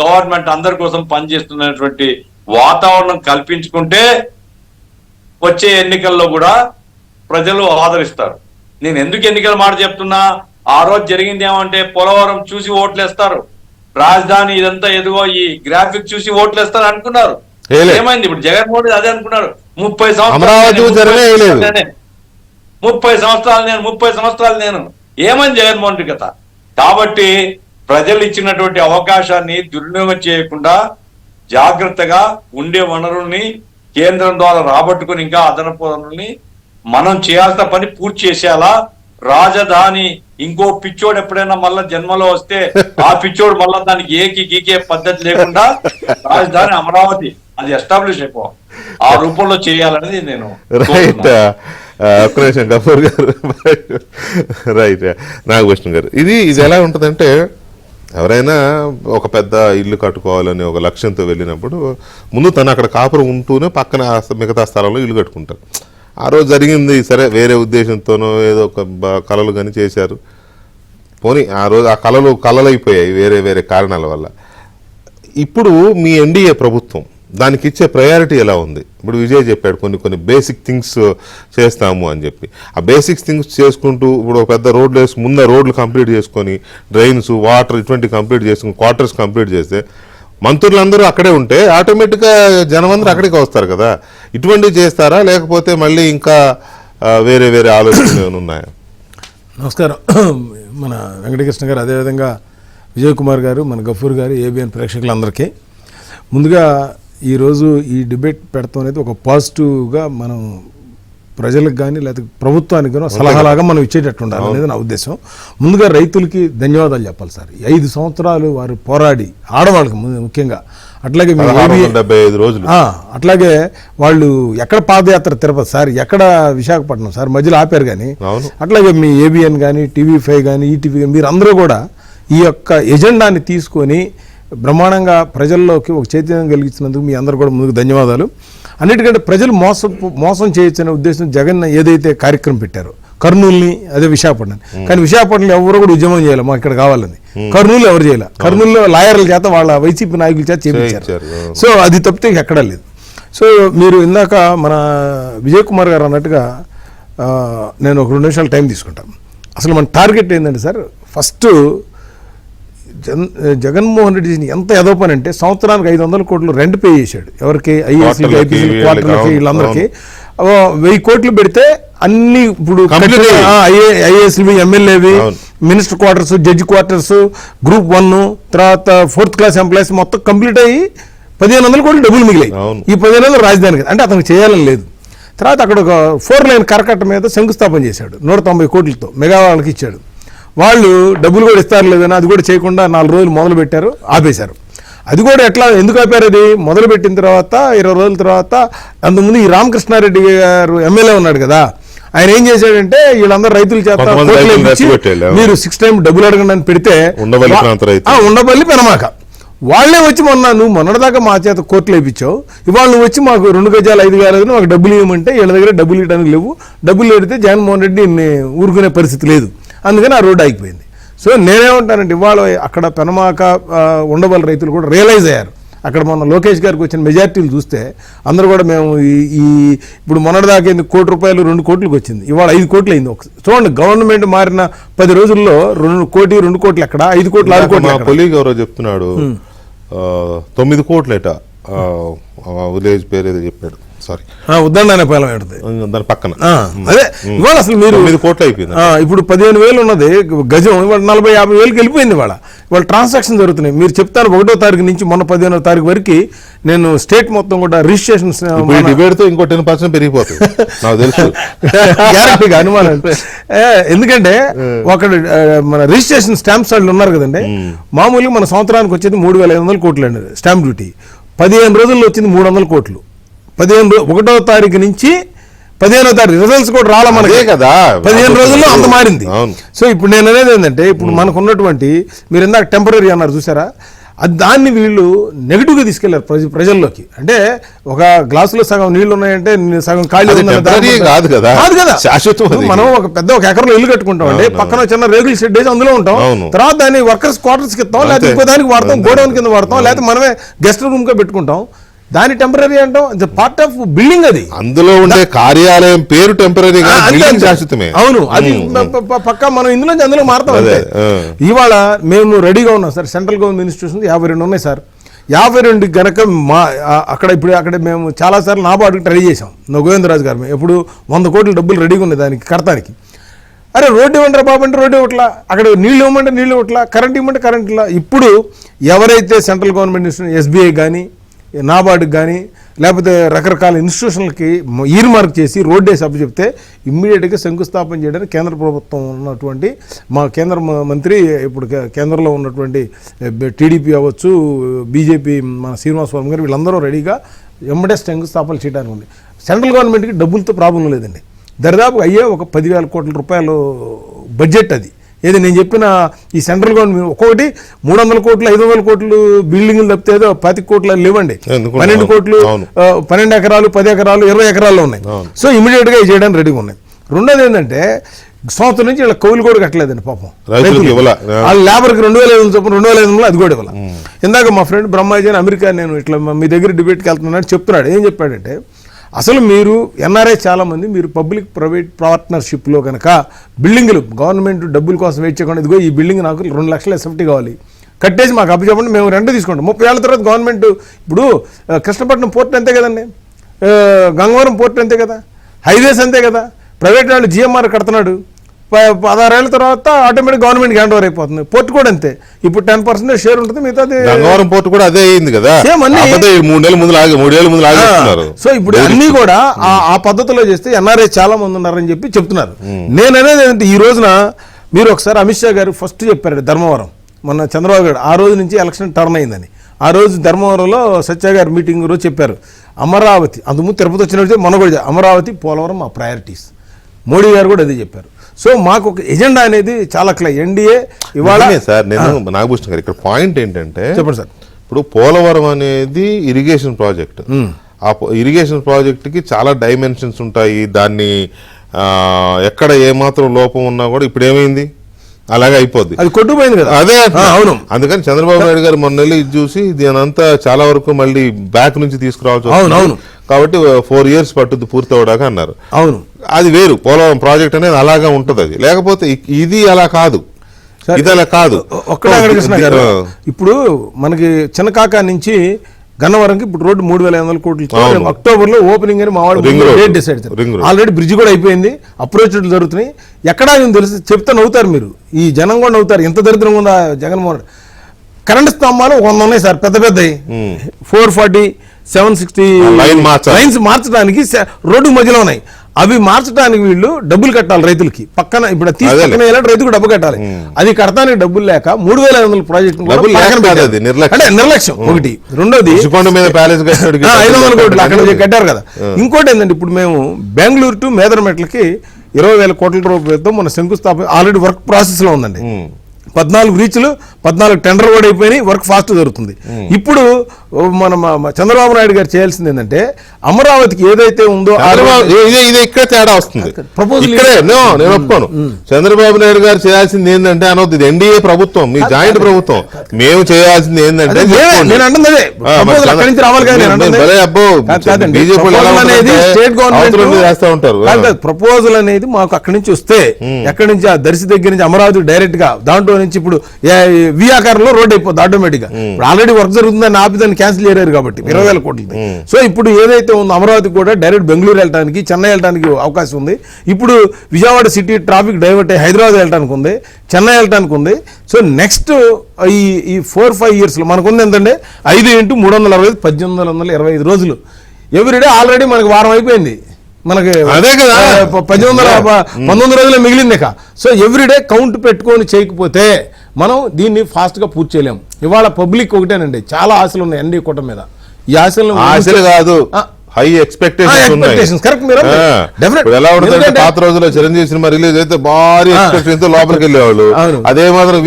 గవర్నమెంట్ అందరి కోసం పనిచేస్తున్నటువంటి వాతావరణం కల్పించుకుంటే వచ్చే ఎన్నికల్లో కూడా ప్రజలు ఆదరిస్తారు. నేను ఎందుకు ఎన్నికల మాట చెప్తున్నా, ఆ రోజు జరిగింది ఏమంటే, పోలవరం చూసి ఓట్లేస్తారు, రాజధాని ఇదంతా ఎదుగో ఈ గ్రాఫిక్ చూసి ఓట్లేస్తారు అనుకున్నారు. ఏమైంది? ఇప్పుడు జగన్మోహన్ రెడ్డి అదే అనుకున్నారు. 30 సంవత్సరాలు నేను ఏమైంది జగన్మోహన్ రెడ్డి కథ? కాబట్టి ప్రజలు ఇచ్చినటువంటి అవకాశాన్ని దుర్వినియోగం చేయకుండా జాగ్రత్తగా ఉండే వనరుల్ని కేంద్రం ద్వారా రాబట్టుకుని, ఇంకా అదనపు వనరుల్ని మనం చేయాల్సిన పని పూర్తి చేసేలా. రాజధాని ఇంకో పిచ్చోడు ఎప్పుడైనా మళ్ళా జన్మలో వస్తే ఆ పిచ్చోడు మళ్ళా దానికి ఏకి గీకే పద్ధతి లేకుండా రాజధాని అమరావతి అది ఎస్టాబ్లిష్ అయిపోవాలి, ఆ రూపంలో చేయాలనేది నేను. రైట్. ఒక్క నిమిషం గఫూర్ గారు. రైట్. నాగభూషణం గారు, ఇది ఎలా ఉంటుందంటే, ఎవరైనా ఒక పెద్ద ఇల్లు కట్టుకోవాలని ఒక లక్ష్యంతో వెళ్ళినప్పుడు ముందు తను అక్కడ కాపురం ఉంటూనే పక్కన మిగతా స్థలంలో ఇల్లు కట్టుకుంటారు. ఆ రోజు జరిగింది సరే, వేరే ఉద్దేశంతోనో ఏదో ఒక కళలు కానీ చేశారు, పోనీ ఆ రోజు ఆ కళలైపోయాయి వేరే వేరే కారణాల వల్ల. ఇప్పుడు మీ ఎన్డీఏ ప్రభుత్వం దానికి ఇచ్చే ప్రయారిటీ ఎలా ఉంది? ఇప్పుడు విజయ్ చెప్పాడు కొన్ని బేసిక్ థింగ్స్ చేస్తాము అని చెప్పి. ఆ బేసిక్ థింగ్స్ చేసుకుంటూ ఇప్పుడు ఒక పెద్ద రోడ్లు వేసి ముందు రోడ్లు కంప్లీట్ చేసుకొని, డ్రైన్స్, వాటర్ ఇటువంటి కంప్లీట్ చేసుకుని, క్వార్టర్స్ కంప్లీట్ చేస్తే మంత్రులందరూ అక్కడే ఉంటే ఆటోమేటిక్గా జనమందరూ అక్కడికి వస్తారు కదా. ఇటువంటివి చేస్తారా, లేకపోతే మళ్ళీ ఇంకా వేరే వేరే ఆలోచనలు ఏమైనా ఉన్నాయా? నమస్కారం. మన వెంకటకృష్ణ గారు, అదేవిధంగా విజయ్ కుమార్ గారు, మన గఫూర్ గారు, ఏబిఎన్ ప్రేక్షకులందరికీ ముందుగా ఈరోజు ఈ డిబేట్ పెడతాం అనేది ఒక పాజిటివ్గా మనం ప్రజలకు కానీ లేకపోతే ప్రభుత్వానికి కానీ సలహాలాగా మనం ఇచ్చేటట్టు ఉండాలి అనేది నా ఉద్దేశం. ముందుగా రైతులకి ధన్యవాదాలు చెప్పాలి సార్. 5 సంవత్సరాలు వారు పోరాడి, ఆడవాళ్ళకి ముఖ్యంగా, అట్లాగే 75 రోజులు, అట్లాగే వాళ్ళు ఎక్కడ పాదయాత్ర తిరుపతి సార్, ఎక్కడ విశాఖపట్నం సార్, మధ్యలో ఆపారు. కానీ అట్లాగే మీ ఏబిఎన్ కానీ, TV5 కానీ, ఈటీవీ కానీ, మీరు అందరూ కూడా ఈ యొక్క ఎజెండాని తీసుకొని బ్రహ్మాండంగా ప్రజల్లోకి ఒక చైతన్యం కలిగించినందుకు మీ అందరూ కూడా ముందుకు ధన్యవాదాలు. అన్నిటికంటే ప్రజలు మోసం చేయొచ్చు అనే ఉద్దేశం జగన్ ఏదైతే కార్యక్రమం పెట్టారో కర్నూలుని, అదే విశాఖపట్నం, కానీ విశాఖపట్నంలో ఎవరు కూడా ఉద్యమం చేయాలి మాకు ఇక్కడ కావాలని. కర్నూలు ఎవరు చేయాలి, కర్నూలులో లాయర్ల చేత వాళ్ళ వైసీపీ నాయకుల చేత చేయించారు. సో అది తప్పితే ఎక్కడా లేదు. సో మీరు ఇందాక మన విజయ్ కుమార్ గారు అన్నట్టుగా నేను ఒక 2 నిమిషాలు టైం తీసుకుంటాను. అసలు మన టార్గెట్ ఏంటంటే సార్, ఫస్ట్ జగన్మోహన్ రెడ్డి ఎంత ఎదో పని అంటే సంవత్సరానికి 500 కోట్లు రెంట్ పే చేశాడు. ఎవరికి? ఐఏఎస్లకి, ఐపీసీ, క్వార్టర్లకి, వీళ్ళందరికీ 1000 కోట్లు పెడితే అన్ని ఇప్పుడు ఐఏఎస్వి, ఎమ్మెల్యేవి, minister quarters, judge quarters, group 1, తర్వాత 4th క్లాస్ ఎంప్లాయీస్ మొత్తం కంప్లీట్ అయ్యి 1500 కోట్లు డబ్బులు మిగిలాయి. ఈ 1500 రాజధానికి అంటే అతనికి చేయాలని లేదు. తర్వాత అక్కడ ఒక 4 లైన్ కరకట్ట మీద శంకుస్థాపన చేశాడు 190 కోట్లతో, మెగా వాళ్ళకి ఇచ్చాడు. వాళ్ళు డబ్బులు కూడా ఇస్తారు లేదని అది కూడా చేయకుండా 4 రోజులు మొదలు పెట్టారు, ఆపేశారు. అది కూడా ఎందుకు ఆపారు? అది మొదలు పెట్టిన తర్వాత 20 రోజుల తర్వాత, అంతకుముందు ఈ రామకృష్ణారెడ్డి గారు ఎమ్మెల్యే ఉన్నాడు కదా, ఆయన ఏం చేశాడంటే వీళ్ళందరూ రైతుల చేత మీరు 6 టైం డబ్బులు అడగండి అని పెడితే ఉండబల్లి పెనమాక వాళ్ళే వచ్చి నువ్వు మొన్నటిదాకా మా చేత కోర్టులు వేయించావు, ఇవాళ నువ్వు వచ్చి మాకు 2 గజాలు 5 గజాలు మాకు డబ్బులు ఇవ్వమంటే వీళ్ళ దగ్గర డబ్బులు ఇవ్వడానికి లేవు. డబ్బులు పెడితే జగన్మోహన్ రెడ్డి ఊరుకునే పరిస్థితి లేదు, అందుకని ఆ రోడ్డు ఆగిపోయింది. సో నేనేమంటానంటే ఇవాళ అక్కడ పెనమాక ఉండవల్లి రైతులు కూడా రియలైజ్ అయ్యారు. అక్కడ మొన్న లోకేష్ గారికి వచ్చిన మెజార్టీలు చూస్తే అందరూ కూడా మేము ఇప్పుడు మొన్నటిదాకా 1 కోటి రూపాయలు 2 కోట్లకు వచ్చింది, ఇవాళ 5 కోట్లు అయింది. చూడండి, గవర్నమెంట్ మారిన 10 రోజుల్లో 2 కోట్లు ఎక్కడ, 5 కోట్లు 6 కోట్లు. కొలీగ్ ఎవరో చెప్తున్నాడు 9 కోట్లేట, విలేజ్ పేరు ఏదో చెప్పాడు, సారీ ఉద్దండపాలెం దాని పక్కన. అదే ఇవాళ అసలు మీరు 9 కోట్లు అయిపోయింది. ఇప్పుడు 15,000 ఉన్నది గజం, ఇవాళ 40-50 వేలకు వెళ్ళిపోయింది. ఇవాళ ట్రాన్సాక్షన్ జరుగుతున్నాయి. మీరు చెప్తాను 1వ తారీఖు నుంచి మొన్న 15వ తారీఖు వరకు నేను స్టేట్ మొత్తం కూడా రిజిస్ట్రేషన్ డిబేట్ తో ఇంకో 10% పెరిగిపోతుంది నాకు తెలుసు, గ్యారంటీగా అనుమానం. ఎందుకంటే ఒక మన రిజిస్ట్రేషన్ స్టాంప్స్ వాళ్ళు ఉన్నారు కదండి, మామూలుగా మన సంవత్సరానికి వచ్చేది 3,500 కోట్లు అండి స్టాంప్ డ్యూటీ. 15 రోజుల్లో వచ్చింది 300 కోట్లు. 1వ తారీఖు నుంచి 15వ తారీఖు రిజల్ట్స్ కూడా రాలా మనకే కదా, 15 రోజుల్లో అంత మారింది. సో ఇప్పుడు నేను అనేది ఏంటంటే, ఇప్పుడు మనకు ఉన్నటువంటి మీరు ఇందాక టెంపరీ అన్నారు చూసారా, దాన్ని వీళ్ళు నెగిటివ్గా తీసుకెళ్లారు ప్రజల్లోకి. అంటే ఒక గ్లాసులో సగం నీళ్లు ఉన్నాయంటే సగం ఖాళీ కాదు కదా, మనం ఒక ఎకరంలో ఇల్లు కట్టుకుంటాం అండి, పక్కన చిన్న రేగుల షెడ్ వేసి అందులో ఉంటాం, తర్వాత దాన్ని వర్కర్స్ క్వార్టర్స్కి ఇస్తాం, లేకపోతే ఇంకో దానికి వాడతాం, గోడౌన్ కింద వాడతాం, లేకపోతే మనమే గెస్ట్ రూమ్ గా పెట్టుకుంటాం. దాని టెంపరీ అంటాం, పార్ట్ ఆఫ్ బిల్డింగ్. అది అందులో ఉండే కార్యాలయం పేరు టెంపరీ, శాశ్వతమే. అవును, అది పక్క మనం అందులో మారుతాం. అంతే. ఇవాళ మేము రెడీగా ఉన్నాం సార్. సెంట్రల్ గవర్నమెంట్ ఇన్స్టిట్యూషన్స్ 52 ఉన్నాయి సార్. 52 గనక అక్కడ మేము చాలా సార్లు నాబార్డుకి ట్రై చేసాం. గోవిందరాజు గారు ఎప్పుడు 100 కోట్ల డబ్బులు రెడీగా ఉన్నాయి దానికి కడతానికి. అరే రోడ్డు ఇవ్వండి బాబు అంటే రోడ్డు ఇవ్వట్లా, అక్కడ నీళ్ళు ఇవ్వమంటే నీళ్ళు ఇవ్వట్లా, కరెంట్ ఇవ్వమంటే కరెంట్ ఇలా. ఇప్పుడు ఎవరైతే సెంట్రల్ గవర్నమెంట్ ఇన్స్టిట్యూషన్, SBI కానీ, నాబార్డుకి కానీ, లేకపోతే రకరకాల ఇన్స్టిట్యూషన్లకి ఈర్మార్క్ చేసి రోడ్డు వేసి అప్పచెప్తే ఇమ్మీడియట్గా శంకుస్థాపన చేయడానికి కేంద్ర ప్రభుత్వం ఉన్నటువంటి మా కేంద్ర మంత్రి, ఇప్పుడు కేంద్రంలో ఉన్నటువంటి టీడీపీ అవ్వచ్చు, బీజేపీ మన శ్రీనివాసవరం గారు, వీళ్ళందరూ రెడీగా ఎమ్మడే శంకుస్థాపన చేయడానికి ఉంది. సెంట్రల్ గవర్నమెంట్కి డబ్బులతో ప్రాబ్లం లేదండి. దరిదాపు అయ్యే ఒక 10,000 కోట్ల రూపాయలు బడ్జెట్ అది. ఏది నేను చెప్పిన ఈ సెంట్రల్ గవర్నమెంట్ ఒక్కొక్కటి 300 కోట్లు 500 కోట్లు బిల్డింగ్లు తప్పితే ఏదో 25 కోట్లు లేవండి. 12 కోట్లు 12 ఎకరాలు 10 ఎకరాలు 20 ఎకరాల్లో ఉన్నాయి. సో ఇమీడియట్ గా చేయడానికి రెడీగా ఉన్నాయి. రెండోది ఏంటంటే సంవత్సరం నుంచి ఇలా కౌలు కూడా కట్టలేదండి పాపం. వాళ్ళ లేబర్కి 2,500 చొప్పున 2,500 అది కూడా ఇవ్వాలి. ఇందాక మా ఫ్రెండ్ బ్రహ్మాజీ అని అమెరికా, నేను ఇట్లా మీ దగ్గర డిబేట్కి వెళ్తున్నాడు చెప్తున్నాడు. ఏం చెప్పాడంటే, అసలు మీరు NRI చాలామంది మీరు పబ్లిక్ ప్రైవేట్ పార్ట్నర్షిప్లో కనుక బిల్డింగ్లు గవర్నమెంట్ డబ్బుల కోసం వెయిట్ చేయకుండా, ఇదిగో ఈ బిల్డింగ్ నాకు 2 లక్షల ఎస్ఎఫ్టీ కావాలి, కట్టేసి మాకు అప్పచెప్పండి, మేము రెంట్ తీసుకుంటాం. 30 ఏళ్ళ తర్వాత గవర్నమెంట్, ఇప్పుడు కృష్ణపట్నం పోర్ట్ అంతే కదండి, గంగవరం పోర్ట్ అంతే కదా, హైవేస్ అంతే కదా, ప్రైవేట్ వాళ్ళు GMR కడుతున్నాడు, 16 ఏళ్ళ తర్వాత ఆటోమేటిక్ గవర్నమెంట్ హ్యాండ్ ఓవర్ అయిపోతుంది. పోర్ట్ కూడా అంతే, ఇప్పుడు 10% షేర్ ఉంటుంది, మిగతాది గంగవరం పోర్ట్ కూడా అదే అయింది కదా. సేమ్ అన్ని 3 నెలల ముందు ఆగేస్తున్నారు. సో ఇప్పుడు అన్ని కూడా ఆ పద్ధతిలో చేస్తే ఎన్ఆర్ఐ చాలా మంది ఉన్నారని చెప్పి చెప్తున్నారు. నేను అనేది ఏంటంటే ఈ రోజున మీరు ఒకసారి అమిత్ షా గారు ఫస్ట్ చెప్పారు ధర్మవరం, మొన్న చంద్రబాబు గారు ఆ రోజు నుంచి ఎలక్షన్ టర్న్ అయిందని. ఆ రోజు ధర్మవరంలో సత్య గారు మీటింగ్ రోజు చెప్పారు, అమరావతి అంతకుముందు తిరుపతి వచ్చినట్టు మొన్న కూడా అమరావతి పోలవరం మా ప్రయారిటీస్. మోడీ గారు కూడా అదే చెప్పారు. సో మాకు ఒక ఎజెండా అనేది చాలా క్లియర్. ఎన్డీఏ ఇవాళ సార్, నేను నాగభూషణ్ గారు ఇక్కడ పాయింట్ ఏంటంటే, చెప్పండి సార్, ఇప్పుడు పోలవరం అనేది ఇరిగేషన్ ప్రాజెక్ట్. ఆ ఇరిగేషన్ ప్రాజెక్ట్కి చాలా డైమెన్షన్స్ ఉంటాయి. దాన్ని ఎక్కడ ఏమాత్రం లోపం ఉన్నా కూడా ఇప్పుడు ఏమైంది అలాగే అయిపోద్ది, అది కొట్టుపోయింది కదా. అదే అవును. అందుకని చంద్రబాబు నాయుడు గారు మొన్న వెళ్ళి ఇది చూసి దీనంతా చాలా వరకు మళ్ళీ బ్యాక్ నుంచి తీసుకురావాల్సి అవును. కాబట్టి 4 years పట్టుద్ది పూర్తి అవడాక అన్నారు. అవును, అది వేరు, పోలవరం ప్రాజెక్ట్ అనేది అలాగా ఉంటది. అది లేకపోతే ఇది అలా కాదు, ఇది అలా కాదు. కృష్ణ గారు, ఇప్పుడు మనకి చిన్నకాక నుంచి గన్నవరంకి ఇప్పుడు రోడ్డు 3,500 కోట్లు అక్టోబర్ లో ఓపెనింగ్ అని మావాడు డేట్ డిసైడ్ చేశారు. ఆల్రెడీ బ్రిడ్జ్ కూడా అయిపోయింది, అప్రోచ్లు జరుగుతున్నాయి. ఎక్కడా తెలిసి చెప్తే నవ్వుతారు మీరు, ఈ జనం కూడా నవ్వుతారు, ఎంత దరిద్రంగా ఉందా జగన్మోహన్. కరెంట్ స్తంభాలు 100 ఉన్నాయి సార్, పెద్ద పెద్దవి 440, 760 లైన్స్ మార్చడానికి రోడ్డు మధ్యలో ఉన్నాయి. అవి మార్చడానికి వీళ్ళు డబ్బులు కట్టాలి రైతులకి. పక్కన ఇప్పుడు తీసుకునే రైతుకు డబ్బు కట్టాలి. అది కడతానికి డబ్బులు లేక 3,500 ప్రాజెక్టు నిర్లక్ష్యం ఒకటి. రెండోది 500 కోట్లు అక్కడ కట్టారు కదా. ఇంకోటి ఏంటంటే, ఇప్పుడు మేము బెంగళూరు టు మేదరమెట్లకి 20,000 కోట్ల రూపాయలతో మన శంకుస్థాపన ఆల్రెడీ వర్క్ ప్రాసెస్ లో ఉందండి. 14 రీచ్లు, 14 టెండర్ కూడా అయిపోయినాయి, వర్క్ ఫాస్ట్ జరుగుతుంది. ఇప్పుడు మన చంద్రబాబు నాయుడు గారు చేయాల్సింది ఏంటంటే, అమరావతికి ఏదైతే ఉందో ఇది ఇక్కడ తేడా వస్తుంది. నేను ఒప్పుకోను. చంద్రబాబు నాయుడు గారు చేయాల్సింది ఏంటంటే అనొద్దు, ఇది ఎన్డీఏ ప్రభుత్వం, మీ జాయింట్ ప్రభుత్వం. మేము చేయాల్సింది ఏంటంటే, నేను అంటుంది స్టేట్ గవర్నమెంట్ చేస్తా ఉంటారు. ప్రపోజల్ అనేది మాకు అక్కడి నుంచి వస్తే, ఎక్కడి నుంచి ఆ దర్శి దగ్గర నుంచి అమరావతి డైరెక్ట్ గా దాంట్లో నుంచి ఇప్పుడు వి ఆకారంలో రోడ్ అయిపోతుంది ఆటోమేటిక్ గా. ఇప్పుడు ఆల్రెడీ వర్క్ జరుగుతుందని ఆపిదాన్ని క్యాన్సిల్ చేయలేరు కాబట్టి 20,000 కోట్లు. సో ఇప్పుడు ఏదైతే ఉందో అమరావతి కూడా డైరెక్ట్ బెంగళూరు వెళ్ళడానికి, చెన్నై వెళ్ళడానికి అవకాశం ఉంది. ఇప్పుడు విజయవాడ సిటీ ట్రాఫిక్ డైవర్ట్ అయ్యి హైదరాబాద్ వెళ్ళడానికి ఉంది, చెన్నై వెళ్ళడానికి ఉంది. సో నెక్స్ట్ ఈ 4-5 years లో మనకు ఉంది ఏంటంటే 5 × 360 1825 రోజులు. ఎవ్రీడే ఆల్రెడీ మనకి వారం అయిపోయింది. మనకి అదే కదా 19 రోజులే మిగిలింది. సో ఎవ్రీడే కౌంట్ పెట్టుకొని చేయకపోతే మనం దీన్ని ఫాస్ట్ గా పూర్తి చేయలేము. ఇవాళ పబ్లిక్ ఒకటేనండి, చాలా ఆశలు ఉన్నాయి ఎన్డీ కూటమి మీద. ఈ ఆశలు కాదు, హై ఎక్స్పెక్టేషన్స్. కరెక్ట్. మీరు ఎలా ఉంటుంది, పాత రోజుల్లో చిరంజీవి సినిమా రిలీజ్ అయితే భారీ ఎక్స్పెక్టేషన్ తో లోపలికి వెళ్ళేవాళ్ళు. అదే మాత్రం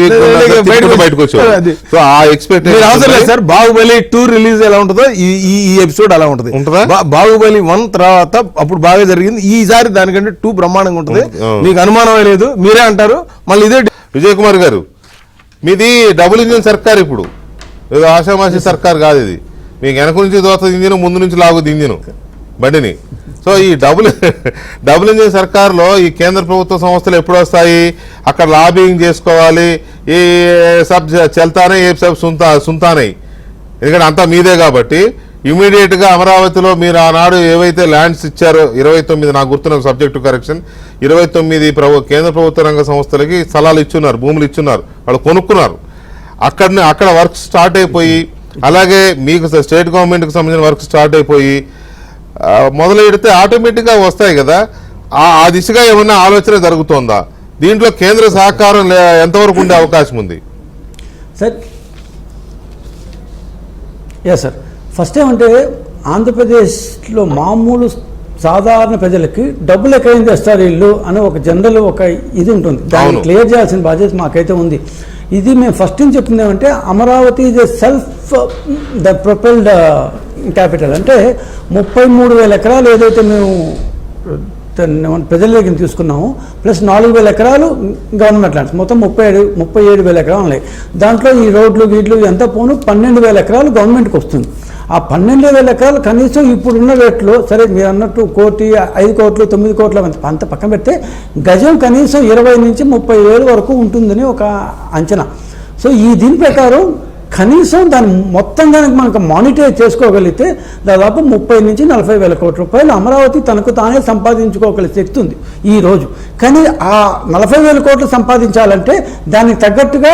బయటకు వచ్చేవాళ్ళు. సో ఆ ఎక్స్పెక్టేషన్ అవసరం లేదు సార్. బాహుబలి 2 రిలీజ్ ఎలా ఉంటుందో ఈ ఎపిసోడ్ అలా ఉంటుంది. బాహుబలి 1 తర్వాత అప్పుడు బాగా జరిగింది, ఈసారి దానికంటే 2 బ్రహ్మాండంగా ఉంటుంది. మీకు అనుమానమే లేదు, మీరే అంటారు. మళ్ళీ ఇదే విజయ్ కుమార్ గారు, మీది డబుల్ ఇంజిన్ సర్కార్. ఇప్పుడు ఏదో ఆషామాషి సర్కార్ కాదు ఇది. మీకు వెనక నుంచి దోస్తుంది ఇంజిన్, ముందు నుంచి లాగుద్ది ఇంజిన్ బండిని. సో ఈ డబుల్ ఇంజిన్ సర్కార్లో ఈ కేంద్ర ప్రభుత్వ సంస్థలు ఎప్పుడు వస్తాయి? అక్కడ లాబింగ్ చేసుకోవాలి. ఏ సబ్ చల్తానే, ఏ సబ్ సుంతానే, ఎందుకంటే అంతా మీదే కాబట్టి ఇమీడియట్ గా అమరావతిలో మీరు ఆనాడు ఏవైతే ల్యాండ్స్ ఇచ్చారో 29, నాకు గుర్తున్న సబ్జెక్టు కరెక్షన్, 29 కేంద్ర ప్రభుత్వ రంగ సంస్థలకి స్థలాలు ఇచ్చున్నారు, భూములు ఇచ్చున్నారు, వాళ్ళు కొనుక్కున్నారు. అక్కడ వర్క్ స్టార్ట్ అయిపోయి, అలాగే మీకు స్టేట్ గవర్నమెంట్కి సంబంధించిన వర్క్ స్టార్ట్ అయిపోయి మొదలు పెడితే ఆటోమేటిక్గా వస్తాయి కదా. ఆ దిశగా ఏమన్నా ఆలోచన జరుగుతోందా? దీంట్లో కేంద్ర సహకారం ఎంతవరకు ఉండే అవకాశం ఉంది? సార్ సార్ ఫస్ట్ ఏమంటే, ఆంధ్రప్రదేశ్లో మామూలు సాధారణ ప్రజలకి డబ్బులు ఎక్కడైనా తెస్తారు వీళ్ళు అని ఒక జనరల్ ఒక ఇది ఉంటుంది. దాన్ని క్లియర్ చేయాల్సిన బాధ్యత మాకైతే ఉంది. ఇది మేము ఫస్ట్ నుంచి చెప్తుంది ఏమంటే, Amaravati is a self propelled capital. అంటే 33,000 ఎకరాలు ఏదైతే మేము ప్రజల దగ్గర తీసుకున్నాము, ప్లస్ 4,000 ఎకరాలు గవర్నమెంట్ ల్యాండ్స్, మొత్తం 37,000 ఎకరాలు ఉన్నాయి. దాంట్లో ఈ రోడ్లు గీడ్లు ఎంత పోను 12,000 ఎకరాలు గవర్నమెంట్కి వస్తుంది. ఆ 12,000 ఎకరాలు కనీసం ఇప్పుడున్న రేట్లో, సరే మీరు అన్నట్టు 1 కోటి 5 కోట్లు 9 కోట్ల అంత పక్కన పెడితే, గజం కనీసం 20 నుంచి 30 వేలు వరకు ఉంటుందని ఒక అంచనా. సో దీని ప్రకారం కనీసం దాన్ని మొత్తం కనుక మనకు మానిటర్ చేసుకోగలిగితే దాదాపు 30 నుంచి 40 వేల కోట్ల రూపాయలు అమరావతి తనకు తానే సంపాదించుకోగలిగే శక్తి ఉంది ఈ రోజు. కానీ ఆ 40 వేల కోట్లు సంపాదించాలంటే దానికి తగ్గట్టుగా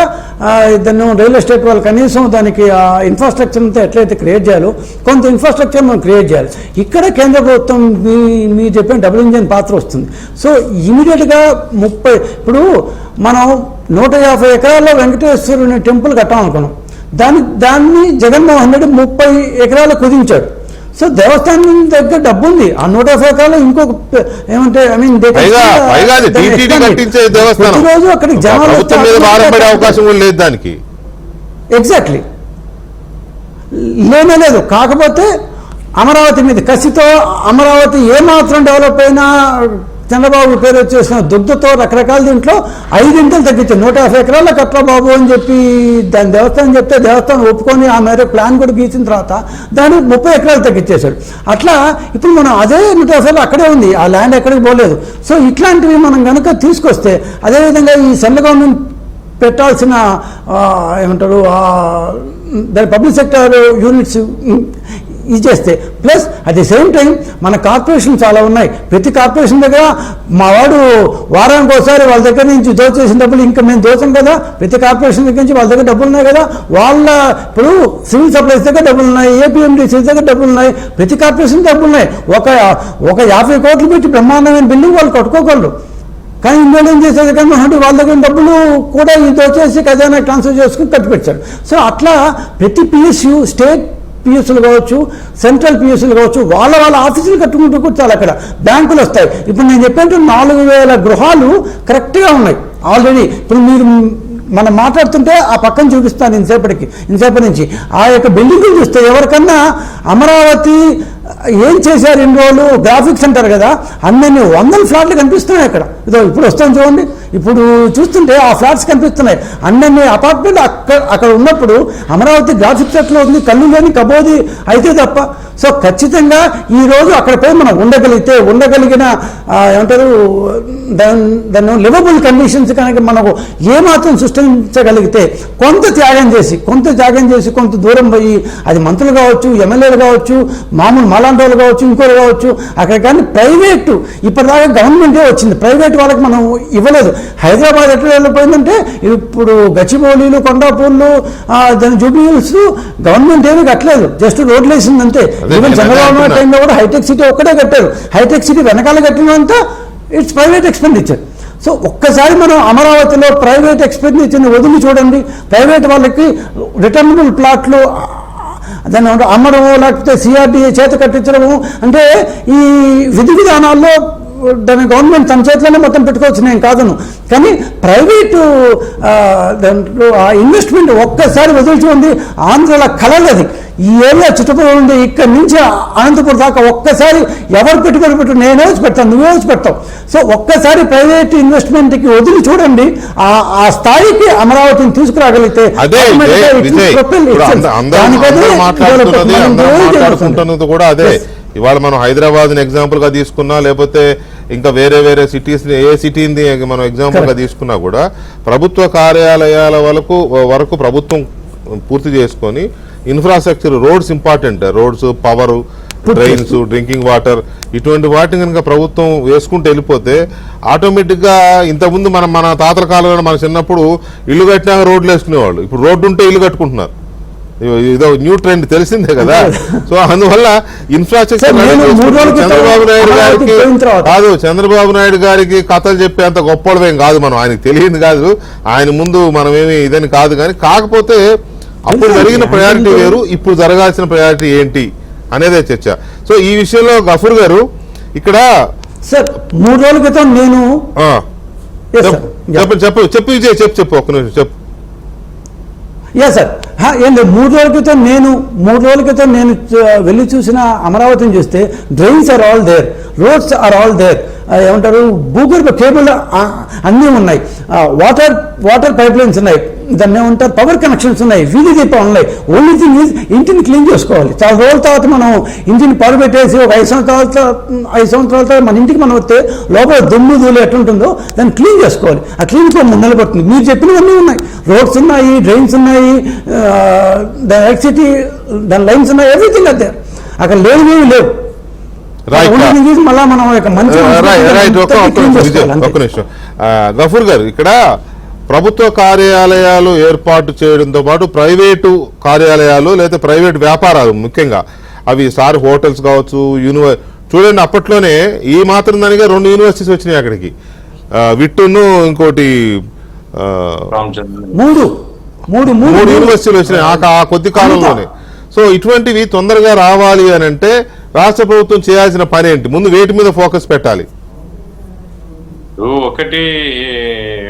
దాన్ని రియల్ ఎస్టేట్ వాళ్ళు కనీసం దానికి ఇన్ఫ్రాస్ట్రక్చర్ అంతా ఎట్లయితే క్రియేట్ చేయాలో కొంత ఇన్ఫ్రాస్ట్రక్చర్ మనం క్రియేట్ చేయాలి. ఇక్కడ కేంద్ర ప్రభుత్వం మీరు చెప్పిన డబుల్ ఇంజిన్ పాత్ర వస్తుంది. సో ఇమీడియట్గా ఇప్పుడు మనం 150 ఎకరాల్లో వెంకటేశ్వరుని టెంపుల్ కట్టామనుకున్నాం. దాన్ని జగన్మోహన్ రెడ్డి 30 ఎకరాలు కుదించాడు. సో దేవస్థానం దగ్గర డబ్బు ఉంది. ఆ 150 ఎకరాలు ఇంకొక ఏమంటే ప్రతిరోజు అక్కడికి జనాలు అవకాశం కూడా లేదు దానికి. ఎగ్జాక్ట్లీ లేదు. కాకపోతే అమరావతి మీద కసితో అమరావతి ఏమాత్రం డెవలప్ అయినా చంద్రబాబు పేరు వచ్చేసిన దుగ్ధతో రకరకాల దీంట్లో 5 ఇంటలు తగ్గించారు. 150 ఎకరాల కట్ల బాబు అని చెప్పి దాని దేవస్థానం చెప్తే దేవస్థానం ఒప్పుకొని ఆ మేర ప్లాన్ కూడా గీసిన తర్వాత దాన్ని 30 ఎకరాలు తగ్గించేశాడు. అట్లా ఇప్పుడు మనం అదే 150 అక్కడే ఉంది, ఆ ల్యాండ్ ఎక్కడికి పోలేదు. సో ఇట్లాంటివి మనం కనుక తీసుకొస్తే అదేవిధంగా ఈ సెంట్రల్ గవర్నమెంట్ పెట్టాల్సిన ఏమంటారు దాని పబ్లిక్ సెక్టర్ యూనిట్స్ ఇచ్చేస్తే plus at the same time మన కార్పొరేషన్ చాలా ఉన్నాయి. ప్రతి కార్పొరేషన్ దగ్గర మా వాడు వారానికి ఒకసారి వాళ్ళ దగ్గర నుంచి దోచేసిన డబ్బులు ఇంకా మేము దోచాం కదా, ప్రతి కార్పొరేషన్ దగ్గర నుంచి వాళ్ళ దగ్గర డబ్బులు ఉన్నాయి కదా, వాళ్ళ ఇప్పుడు సివిల్ సప్లైస్ దగ్గర డబ్బులు ఉన్నాయి, ఏపీఎండిసి దగ్గర డబ్బులు ఉన్నాయి, ప్రతి కార్పొరేషన్ డబ్బులు ఉన్నాయి. ఒక 50 కోట్లు పెట్టి బ్రహ్మాండమైన బిల్డింగ్ వాళ్ళు కట్టుకోగలరు. కానీ ఇందులో ఏం చేసేది కానీ వాళ్ళ దగ్గర డబ్బులు కూడా ఇది వచ్చేసి ఖజానా ట్రాన్స్ఫర్ చేసుకుని కట్టిపెట్టారు. సో అట్లా ప్రతి పిఎస్యు స్టేట్ పిఎస్లు కావచ్చు, సెంట్రల్ పిఎస్లు కావచ్చు, వాళ్ళ ఆఫీసులు కట్టుకుంటూ కూడా చాలా అక్కడ బ్యాంకులు వస్తాయి. ఇప్పుడు నేను చెప్పినట్టు 4000 గృహాలు కరెక్ట్గా ఉన్నాయి ఆల్రెడీ. ఇప్పుడు మీరు మనం మాట్లాడుతుంటే ఆ పక్కన చూపిస్తాను ఇంతసేపటి నుంచి ఆ యొక్క బిల్డింగ్లు చూస్తే ఎవరికన్నా అమరావతి ఏం చేశారు ఇన్ని రోజులు గ్రాఫిక్స్ అంటారు కదా, అన్నీ 100 ఫ్లాట్లు కనిపిస్తున్నాయి అక్కడ. ఇదో ఇప్పుడు వస్తాను చూడండి, ఇప్పుడు చూస్తుంటే ఆ ఫ్లాట్స్ కనిపిస్తున్నాయి. అన్నీ అపార్ట్మెంట్ అక్కడ ఉన్నప్పుడు అమరావతి గ్రాఫిక్స్ ఎట్లా ఉంది, కళ్ళు లేని కబోది అయితే తప్ప. సో ఖచ్చితంగా ఈరోజు అక్కడ పోయి మనం ఉండగలిగిన ఏమంటారు దాన్ని లివబుల్ కండిషన్స్ కనుక మనకు ఏమాత్రం సృష్టించగలిగితే కొంత త్యాగం చేసి కొంత దూరం పోయి అది మంత్రులు కావచ్చు, ఎమ్మెల్యేలు కావచ్చు, మామూలు మాలాంటి వాళ్ళు కావచ్చు, ఇంకోరు కావచ్చు, అక్కడ కానీ ప్రైవేటు ఇప్పటిదాకా గవర్నమెంటే వచ్చింది, ప్రైవేట్ వాళ్ళకి మనం ఇవ్వలేదు. హైదరాబాద్ ఎట్లా వెళ్ళిపోయిందంటే ఇప్పుడు గచ్చిబౌలీలు, కొండాపూర్లు, దాని జూబ్లీహిల్స్ గవర్నమెంట్ ఏమీ కట్టలేదు, జస్ట్ రోడ్లు వేసిందంతే. ఈవెన్ చంద్రబాబు నాయుడు టైంలో కూడా హైటెక్ సిటీ ఒక్కటే కట్టారు. హైటెక్ సిటీ వెనకాల కట్టినంతా ఇట్స్ ప్రైవేట్ ఎక్స్పెండిచర్. సో ఒక్కసారి మనం అమరావతిలో ప్రైవేట్ ఎక్స్పెండిచర్ని వదిలి చూడండి. ప్రైవేట్ వాళ్ళకి రిటర్నబుల్ ప్లాట్లు దాన్ని అమ్మడము లేకపోతే సిఆర్డీఏ చేత కట్టించడము అంటే ఈ విధి విధానాల్లో దాని గవర్నమెంట్ తన చేతిలోనే మొత్తం పెట్టుకోవచ్చు, నేను కాదను. కానీ ప్రైవేటు దాంట్లో ఆ ఇన్వెస్ట్మెంట్ ఒక్కసారి వదిలి చూడండి. ఆంధ్రలో కలలేదు ఈ ఏరియా చుట్టుపక్కల ఉంది, ఇక్కడి నుంచి అనంతపురం దాకా ఒక్కసారి ఎవరు పెట్టుబడి పెట్టు, నేనే వచ్చి పెడతాను, నువ్వే వచ్చి పెడతావు. సో ఒక్కసారి ప్రైవేట్ ఇన్వెస్ట్మెంట్కి వదిలి చూడండి. ఆ స్థాయికి అమరావతిని తీసుకురాగలిగితే కూడా అదే. ఇవాళ మనం హైదరాబాద్ ఎగ్జాంపుల్ గా తీసుకున్నా, లేకపోతే ఇంకా వేరే సిటీస్ ఏ సిటీని మనం ఎగ్జాంపుల్ గా తీసుకున్నా కూడా ప్రభుత్వ కార్యాలయాల వరకు ప్రభుత్వం పూర్తి చేసుకొని infrastructure, roads important, roads, power, drains, drinking water, ఇటువంటి వాటిని కనుక ప్రభుత్వం వేసుకుంటూ వెళ్ళిపోతే ఆటోమేటిక్గా ఇంతకుముందు మన తాతల కాలంలో మన చిన్నప్పుడు ఇల్లు కట్టినాక రోడ్లు వేసుకునేవాళ్ళు, ఇప్పుడు రోడ్డు ఉంటే ఇల్లు కట్టుకుంటున్నారు. ఇదో న్యూ ట్రెండ్ తెలిసిందే కదా. సో అందువల్ల ఇన్ఫ్రాస్ట్రక్చర్ చంద్రబాబు నాయుడు గారికి కథలు చెప్పేంత గొప్పవేం కాదు మనం, ఆయనకు తెలియదు కాదు, ఆయన ముందు మనమేమి ఇదని కాదు. కానీ కాకపోతే అప్పుడు జరిగిన ప్రయారిటీ వేరు, ఇప్పుడు జరగాల్సిన ప్రయారిటీ ఏంటి అనేదే చర్చ. సో ఈ విషయంలో గఫూర్ గారు ఇక్కడ సార్ 3 రోజుల క్రితం నేను చెప్పు ఒక్క నిమిషం చెప్పు. సార్ ఏం లేదు, 3 రోజుల క్రితం నేను వెళ్ళి చూసిన అమరావతిని చూస్తే drains are all there, roads are all there, ఏమంటారు భూగర్భ కేబుల్ అన్నీ ఉన్నాయి, వాటర్ పైప్ లైన్స్ ఉన్నాయి, దాన్ని ఏమంటారు పవర్ కనెక్షన్స్ ఉన్నాయి, వీధి దీపాలు ఉన్నాయి. ఓన్లీ థింగ్ ఈజ్ ఇంటిని క్లీన్ చేసుకోవాలి. చాలా రోజుల తర్వాత మనం ఇంటిని పాడు పెట్టేసి ఒక 5 సంవత్సరాలతో మన ఇంటికి మనం వస్తే లోపల దుమ్ము ధూళి ఎట్లుంటుందో దాన్ని క్లీన్ చేసుకోవాలి. ఆ క్లీన్కి నిలబడుతుంది. మీరు చెప్పినవన్నీ ఉన్నాయి, రోడ్స్ ఉన్నాయి, డ్రైన్స్ ఉన్నాయి, దాని ఎలక్ట్రిసిటీ దాని లైన్స్ ఉన్నాయి, ఎవ్రీథింగ్ అదే. అక్కడ లేనివి లేవు. మళ్ళా మనం ఒక్క నిమిషం గఫూర్ గారు, ఇక్కడ ప్రభుత్వ కార్యాలయాలు ఏర్పాటు చేయడంతో పాటు ప్రైవేటు కార్యాలయాలు లేదా ప్రైవేట్ వ్యాపారాలు ముఖ్యంగా అవి స్టార్ హోటల్స్ కావచ్చు, చూడండి అప్పట్లోనే ఈ మాత్రం దానిగా 2 యూనివర్సిటీస్ వచ్చినాయి అక్కడికి, విట్టును ఇంకోటి 3 యూనివర్సిటీలు వచ్చినాయి ఆ కొద్ది కాలంలోనే. సో ఇటువంటివి తొందరగా రావాలి అని అంటే రాష్ట్ర ప్రభుత్వం చేయాల్సిన పని ఏంటి? ముందు వేటి మీద ఫోకస్ పెట్టాలి? ఒకటి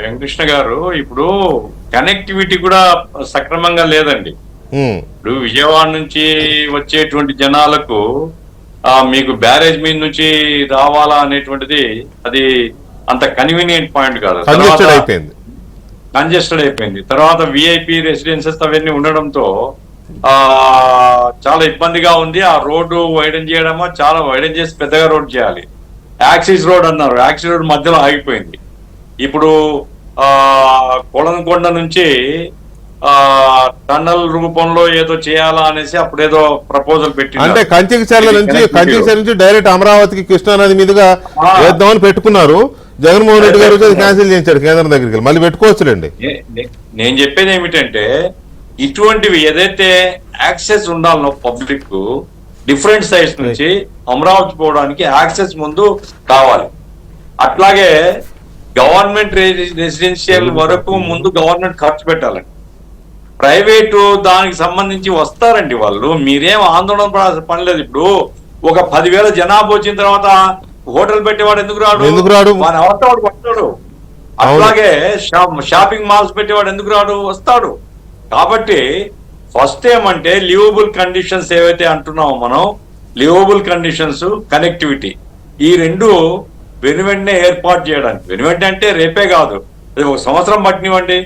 వెంకృష్ణ గారు, ఇప్పుడు కనెక్టివిటీ కూడా సక్రమంగా లేదండి. ఇప్పుడు విజయవాడ నుంచి వచ్చేటువంటి జనాలకు మీకు బ్యారేజ్ మీద నుంచి రావాలా అనేటువంటిది అది అంత కన్వీనియంట్ పాయింట్ కాదు, కంజెస్టెడ్ అయిపోయింది. తర్వాత విఐపి రెసిడెన్సెస్ అవన్నీ ఉండడంతో చాలా ఇబ్బందిగా ఉంది. ఆ రోడ్డు వైడెన్ చేయడమో, చాలా వైడెన్ చేసి పెద్దగా రోడ్ చేయాలి. యాక్సిస్ రోడ్ అన్నారు, యాక్సిస్ రోడ్ మధ్యలో ఆగిపోయింది. ఇప్పుడు కొలంకొండ నుంచి టన్నల్ రూపంలో ఏదో చేయాలా అనేసి అప్పుడేదో ప్రపోజల్ పెట్టి, అంటే కంచికచర్ల నుంచి డైరెక్ట్ అమరావతికి కృష్ణానది మీదుగా వేద్దామని పెట్టుకున్నారు. జగన్మోహన్ రెడ్డి గారు క్యాన్సిల్ చేయించాడు కేంద్రం దగ్గరికి. మళ్ళీ పెట్టుకోవచ్చులేండి. నేను చెప్పేది ఏమిటంటే, ఇటువంటివి ఏదైతే యాక్సెస్ ఉండాలనో పబ్లిక్ డిఫరెంట్ సైడ్స్ నుంచి అమరావతి పోవడానికి యాక్సెస్ ముందు కావాలి. అట్లాగే గవర్నమెంట్ రెసిడెన్షియల్ వరకు ముందు గవర్నమెంట్ ఖర్చు పెట్టాలండి. ప్రైవేటు దానికి సంబంధించి వస్తారండి వాళ్ళు, మీరేం ఆందోళన పడాల్సిన పని లేదు. ఇప్పుడు ఒక 10,000 జనాభా వచ్చిన తర్వాత హోటల్ పెట్టేవాడు ఎందుకు రాడు? మన అవతవాడు వస్తాడు. అట్లాగే షాపింగ్ మాల్స్ పెట్టేవాడు ఎందుకు రాడు? వస్తాడు. కాబట్టి ఫస్ట్ ఏమంటే లివబుల్ కండిషన్స్ ఏవైతే అంటున్నామో మనం, లివబుల్ కండిషన్స్, కనెక్టివిటీ, ఈ రెండు వెనువెంటనే ఏర్పాటు చేయడానికి, వెనువెంటనే అంటే రేపే కాదు, అది 1 సంవత్సరం పట్టినివ్వండి,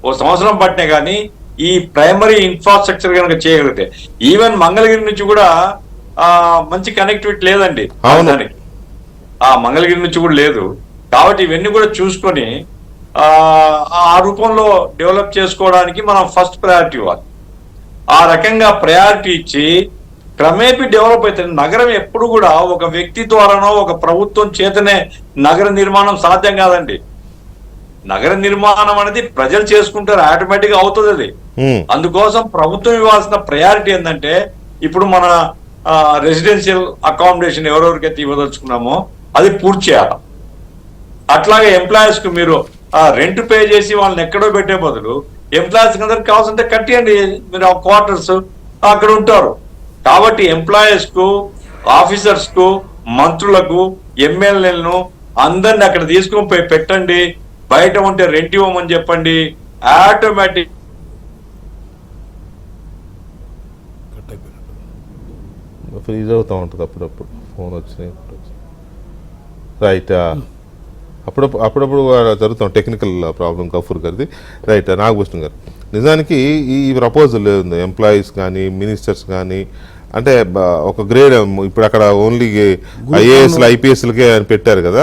1 సంవత్సరం పట్టినే కానీ ఈ ప్రైమరీ ఇన్ఫ్రాస్ట్రక్చర్ కనుక చేయగలిగితే, ఈవెన్ మంగళగిరి నుంచి కూడా మంచి కనెక్టివిటీ లేదండి దానికి, మంగళగిరి నుంచి కూడా లేదు. కాబట్టి ఇవన్నీ కూడా చూసుకొని ఆ రూపంలో డెవలప్ చేసుకోవడానికి మనం ఫస్ట్ ప్రయారిటీ ఇవ్వాలి. ఆ రకంగా ప్రయారిటీ ఇచ్చి క్రమేపీ డెవలప్ అవుతుంది. నగరం ఎప్పుడు కూడా ఒక వ్యక్తి ద్వారానో ఒక ప్రభుత్వం చేతనే నగర నిర్మాణం సాధ్యం కాదండి. నగర నిర్మాణం అనేది ప్రజలు చేసుకుంటారు, ఆటోమేటిక్ గా అవుతుంది అది. అందుకోసం ప్రభుత్వం ఇవ్వాల్సిన ప్రయారిటీ ఏంటంటే, ఇప్పుడు మన రెసిడెన్షియల్ అకామిడేషన్ ఎవరెవరికైతే ఇవ్వదలుచుకున్నామో అది పూర్తి చేయాలి. అట్లాగే ఎంప్లాయీస్ కు మీరు రెంట్ పే చేసి వాళ్ళని ఎక్కడో పెట్టే బదులు ఎంప్లాయీస్ అందరికి కావాల్సింటే కట్టియండి, మీరు ఆ క్వార్టర్స్ అక్కడ ఉంటారు. కాబట్టి ఎంప్లాయీస్ కు, ఆఫీసర్స్ కు, మంత్రులకు, ఎమ్మెల్యేలను అందరిని అక్కడ తీసుకొని పోయి పెట్టండి. బయట ఉంటే రెంట్ ఇవ్వమని చెప్పండి. ఆటోమేటిక్ ఫ్రీజ్ అవుతూ ఉంటుంది అప్పుడప్పుడు ఫోన్ వచ్చినాయి. రైట్, అప్పుడప్పుడు జరుగుతాం టెక్నికల్ ప్రాబ్లం గఫూర్ గారిది. రైట్, నాగభూషణ్ గారు, నిజానికి ఈ ప్రపోజల్ ఉంది ఎంప్లాయీస్ కానీ మినిస్టర్స్ కానీ, అంటే ఒక గ్రేడ్ ఇప్పుడు అక్కడ ఓన్లీ ఐఏఎస్లు ఐపీఎస్లకే అని పెట్టారు కదా,